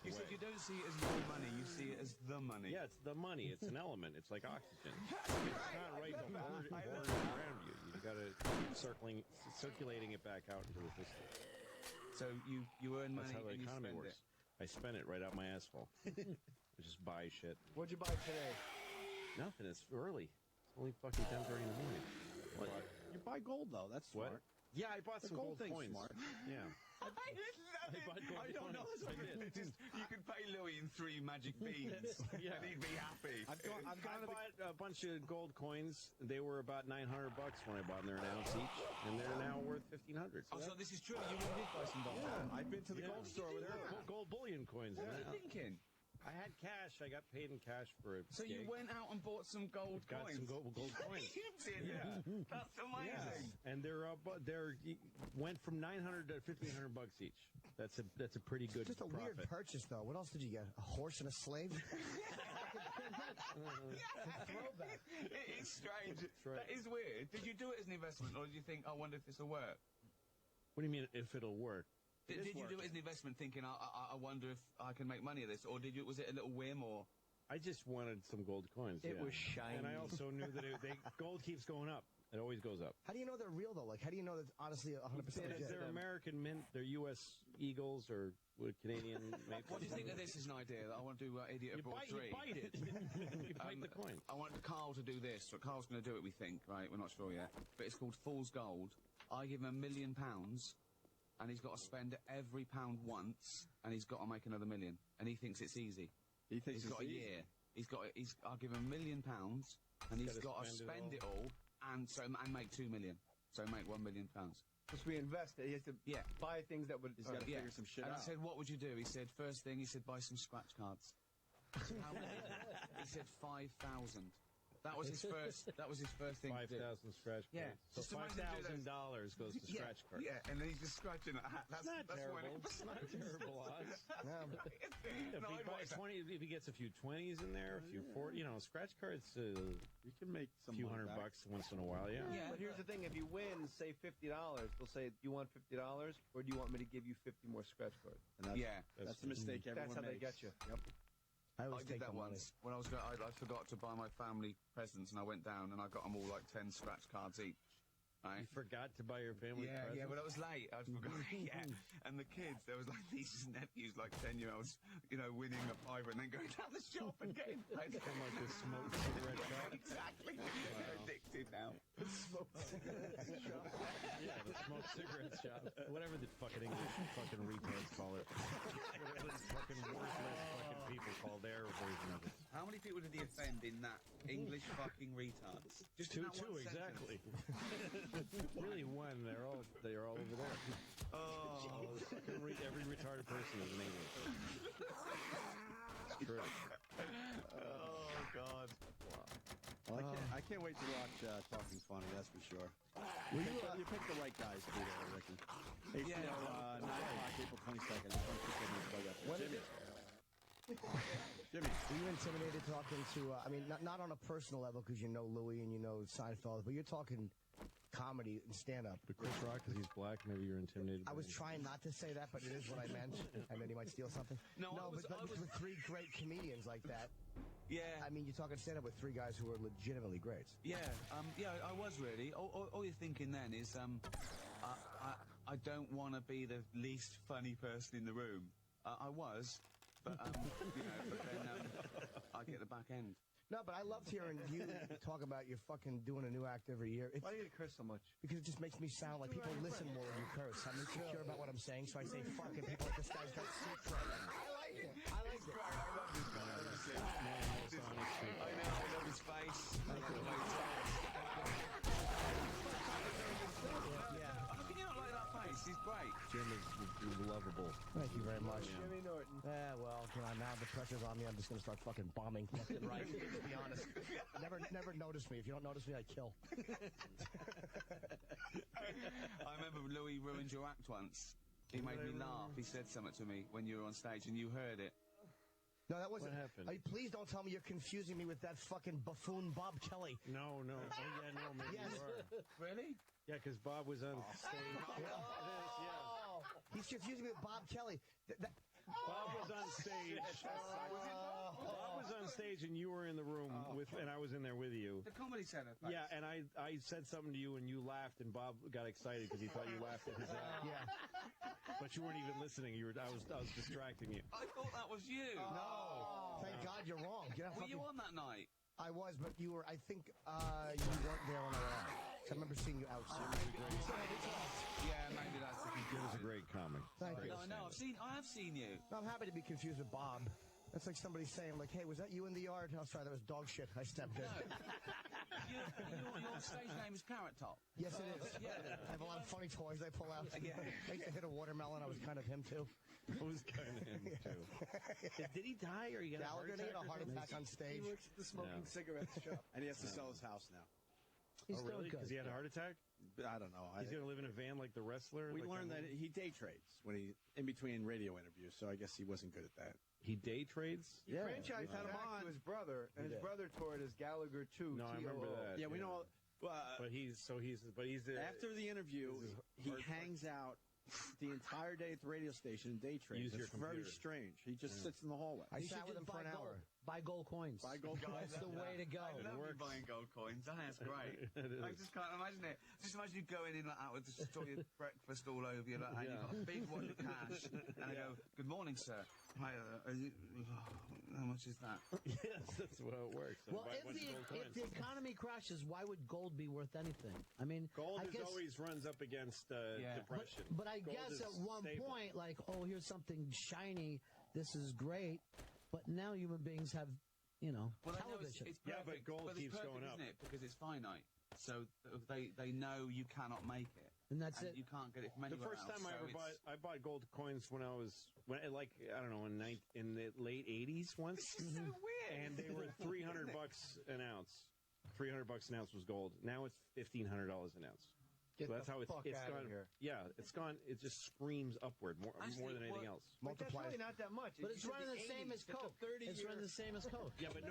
G: you said you don't see it as your money. You see it as the money.
D: Yeah, it's the money. It's an element. It's like oxygen. It's not right to hoard it around you. You got to circulating it back out into the system.
G: So you earn
D: That's
G: money
D: how the
G: and you
D: economy
G: spend
D: works. I spend it right out my asshole. I just buy shit.
C: What'd you buy today?
D: Nothing. It's early. It's only fucking 10:30 in the morning.
B: What? You buy gold though. That's
D: What?
B: smart.
D: Yeah, I bought
B: The
D: some
B: gold
D: gold
B: thing's
D: coins.
B: smart.
D: Yeah.
G: I love it.
D: bought gold
G: I don't know.
D: coins. I did.
G: You could pay Louis in 3 magic beans,
D: Yeah.
G: and he'd be happy.
B: I've gone
D: I
B: to the
D: bought a bunch of gold coins. They were about $900 when I bought them. They're an ounce each, and they're now worth $1,500.
G: Oh, so this is true. You really did buy some gold.
B: I've been to the gold store with her.
D: Gold bullion coins.
G: What
D: in
G: are
D: there.
G: you thinking?
D: I had cash. I got paid in cash for it.
G: So you went out and bought some gold
D: Got
G: coins?
D: some gold coins.
G: You did?
D: Yeah.
G: That's amazing.
D: Yeah. And they're went from $900 to $1,500 each. That's a pretty good
A: Just a
D: profit.
A: weird purchase, though. What else did you get? A horse and a slave?
G: Throwback. It is strange.
D: right.
G: That is weird. Did you do it as an investment, or did you think, I wonder if this will work?
D: What do you mean if it'll work?
G: Did you do it as an investment, thinking, I wonder if I can make money of this, or was it a little whim, or?
D: I just wanted some gold coins.
C: It
D: yeah.
C: was shiny.
D: And I also knew that gold keeps going up. It always goes up.
A: How do you know they're real, though? Like, how do you know that's honestly 100% legit?
D: They're American mint. They're U.S. Eagles or Canadian maples.
G: What do you think of this as an idea that I want to do Idiot Abroad 3?
D: You bite it. You bite the coin.
G: I want Carl to do this. But Carl's going to do it, we think, right? We're not sure yet. But it's called Fool's Gold. I give him £1 million, and he's got to spend every pound once, and he's got to make another million. And he thinks it's easy.
B: He thinks
G: He's got a year. I'll give him £1 million, and he's got to spend it all, and make 2 million. So make £1 million.
C: Once we invest it, he has to buy things that would.
B: He's got to figure some shit
G: And
B: out.
G: I said, what would you do? He said, first thing, buy some scratch cards. I said, how many? He said 5,000. That was his first thing.
D: 5,000 scratch cards.
G: Yeah.
D: So
G: Just imagine
D: $5,000 goes to scratch cards.
G: Yeah, and then he's just scratching it. That's
D: Not terrible. It's not terrible odds. If he gets a few 20s in there, a few 40, scratch cards,
B: You can make some
D: few
B: money
D: $100
B: back.
D: once in a while, yeah.
C: But here's the thing: if you win, say $50, they'll say, "Do you want $50, or do you want me to give you 50 more scratch cards?"
B: And that's the mistake everyone
C: That's how they
B: makes.
C: get you. Yep.
A: I
G: I
A: always
G: did
A: take
G: that
A: the money.
G: once. When I forgot to buy my family presents, and I went down and I got them all like 10 scratch cards each. Right?
D: You forgot to buy your family presents?
G: Yeah, but I was late. I forgot. And the kids, there was like nieces and nephews, like 10-year-olds, winning a fiver and then going down the shop and getting paid.
D: From like a smoked cigarette shop?
G: Exactly. They're addicted now.
D: Yeah, the smoked cigarette shop. Whatever the fucking English fucking retards call it. Whatever these fucking worthless fucking people call their version of it.
G: How many people did he offend in that English fucking retards? Just in
D: Two,
G: that one sentence.
D: exactly. Really one. They're all over there.
G: Oh,
D: Every retarded person is an English. It's true.
G: oh God.
B: Well, I can't wait to watch Talking Funny, that's for sure. You picked the right guys to be there, Ricky. HBO, 9 o'clock, April 22nd. Just want to keep everyone plug up there.
A: What is
B: Jimmy.
A: it?
B: Jimmy.
A: Were you intimidated talking to, not on a personal level because you know Louis and you know Seinfeld, but you're talking comedy and stand-up.
D: But Chris Rock, because he's black, maybe you're intimidated.
A: I was trying not to say that, but it is what I meant. And then he might steal something.
G: No, I was-
A: with three great comedians like that,
G: Yeah.
A: I mean, you're talking stand-up with three guys who are legitimately great.
G: Yeah, I was really. All you're thinking then is, I don't want to be the least funny person in the room. I was, but but then I get the back end.
A: No, but I loved hearing you talk about you're fucking doing a new act every year.
C: Why do you curse so much?
A: Because it just makes me sound like people listen more when you curse. I'm insecure about what I'm saying, so I say fuck, and people like, this guy's got secret. I like it. I like it.
G: I love this guy. I know, I love his face. I love the way he talks.
A: Yeah.
G: How can you not like that face? He's great.
D: Jim is lovable.
A: Thank you very much.
C: Jimmy Norton.
A: Well, now the pressure's on me. I'm just going to start fucking bombing left and right, to be honest. Never notice me. If you don't notice me, I kill.
G: I remember Louis ruined your act once. He made me laugh. He said something to me when you were on stage and you heard it.
A: No, that wasn't.
D: What happened?
A: Please don't tell me you're confusing me with that fucking buffoon Bob Kelly.
D: No. Oh, yeah, no, maybe
A: Yes.
D: you are.
G: Really?
D: Yeah, because Bob was on stage.
A: Oh, he's confusing me with Bob Kelly.
D: Bob was on stage. Bob was on stage, and you were in the room and I was in there with you.
G: The Comedy Centre. Place.
D: Yeah, and I said something to you, and you laughed, and Bob got excited because he thought you laughed at his act.
A: Yeah.
D: But you weren't even listening. I was distracting you.
G: I thought that was you.
A: No. Thank God you're wrong.
G: Were you on that night?
A: I was, but you were. I think you weren't there when I went on. I remember seeing you outside.
G: Yeah, maybe that's the
D: It was a great comic.
A: Thank you.
G: No, I have seen you.
A: No, I'm happy to be confused with Bob. That's like somebody saying, like, hey, was that you in the yard? Oh, sorry, that was dog shit. I stepped in.
G: Your stage name is Carrot Top.
A: Yes, it is.
G: Yeah.
A: I have a lot of funny toys I pull out.
G: Yeah.
A: I used to hit a watermelon. I was kind of him, too.
D: That was kind of him too. Did he die or he got
A: Gallagher
D: a
A: had a heart attack on
C: He
A: stage.
C: works at the smoking
D: Yeah.
C: cigarettes shop.
B: And he has to sell his house now.
E: He's
D: Oh,
E: still
D: really?
E: good.
D: Because he had a heart attack?
B: I don't know.
D: He's going to live in a van like the wrestler?
B: We
D: like
B: learned that he day trades when he in between radio interviews, so I guess he wasn't good at that.
D: He day trades?
C: He
B: Yeah,
C: franchised
B: we had him
C: back
B: on.
C: to his brother, and
B: He
C: his
B: did.
C: brother toured as Gallagher too.
D: No, I remember
C: TOO.
D: that.
B: Yeah, we know.
D: But he's
B: After the interview, he
D: hard-
B: hangs out the entire day at the radio station and day trades.
D: Use your
B: It's very
D: computer.
B: strange. He just sits in the hallway.
A: I
E: You
A: sat
E: should
A: with him
E: just
A: for an
E: buy
A: hour.
E: gold. Buy gold coins.
B: Buy gold coins.
E: That's the way to go.
G: I love you
D: works.
G: buying gold coins. That's great.
D: It is.
G: I just can't imagine it. Just imagine you going in like that with just all your breakfast all over you, like, and you've got a big wad of cash, and I go, "Good morning, sir. Hi, how much is that?"
D: Yes, that's how it works.
E: Well,
D: Buy a bunch of gold
E: if
D: coins.
E: the economy crashes, why would gold be worth anything? I mean,
D: Gold
E: I
D: is
E: guess,
D: always runs up against
G: Yeah.
D: depression.
E: but I
D: Gold
E: guess
D: is
E: at one
D: stable.
E: point, like, oh, here's something shiny. This is great. But now human beings have,
G: Well, they know
E: television.
G: it's
D: Yeah, but
G: perfect,
D: gold
G: it's
D: keeps
G: perfect,
D: going up.
G: isn't it? Because it's finite. So they know you cannot make it.
E: and that's
G: And
E: it.
G: you can't get it from
D: The
G: anywhere
D: first
G: else,
D: time I
G: so
D: ever
G: it's-
D: bought, I bought gold coins when I was, I don't know, in the late '80s once.
G: This is so weird.
D: And they were $300 an ounce. $300 an ounce was gold. Now it's $1,500 an ounce.
C: Get
D: So that's
C: the
D: how it's
C: fuck
D: it's
C: outta
D: gone.
C: here.
D: Yeah, it's gone. It just screams upward more
G: Actually,
D: than anything
G: what-
D: else.
C: But that's
A: Multiplies.
C: really not that much.
E: But
C: You
E: it's
C: said
E: running the same
C: 80s,
E: as
C: it's a
E: Coke.
C: 30-year
E: It's running the same as Coke.
D: Yeah, but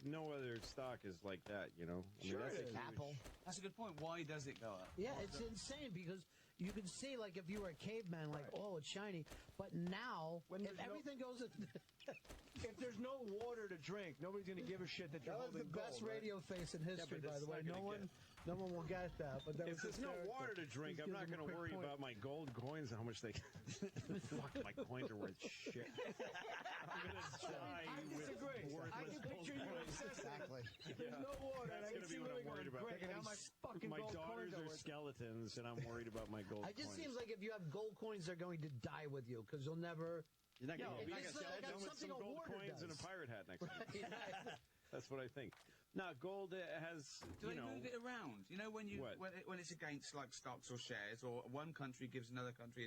D: no other stock is like that. You know, I mean,
C: Sure
D: that's
C: it is.
A: Apple.
G: That's a good point. Why does it go up?
E: Yeah, it's insane because you can see, like, if you were a caveman, like, oh, it's shiny. But now,
C: When
E: if
C: there's no-
E: everything goes...
C: If there's no water to drink, nobody's going to give a shit that you're
E: That was the
C: holding
E: best
C: gold, right?
E: radio face in history,
D: but
E: by
D: that's
E: the way.
D: not gonna
E: No one will get that. But that
D: If
E: was
D: there's no
E: hysterical.
D: water to drink,
E: Just
D: I'm not
E: gives
D: going
E: them
D: to
E: a
D: worry
E: quick point.
D: about my gold coins and how much they. Fuck, my coins are worth shit. I'm going to die
C: I
D: with
C: disagree. I
D: worthless
C: can
D: gold
C: picture you
D: coins.
C: obsessing.
A: Exactly.
C: There's no water. and I
D: That's
C: can
D: going to
C: see
D: be what
C: where
D: I'm worried
C: they're
D: about.
C: going,
D: They're
C: now
D: gonna
C: my
D: be
C: fucking
D: my
C: gold
D: daughters
C: coins
D: are
C: worth-
D: skeletons, and I'm worried about my gold
E: It just
D: coins.
E: seems like if you have gold coins, they're going to die with you because you'll never.
B: You're not
D: Yeah,
B: gonna
D: I'll be
E: it's
D: a
E: like
D: skeleton with
E: something
D: some
E: a
D: gold
E: hoarder
D: coins and a
E: does.
D: pirate hat next to me. That's what I think. No, gold has,
G: Do
D: you
G: they
D: know.
G: move it around? You know, when
D: What?
G: when it's against like stocks or shares, or one country gives another country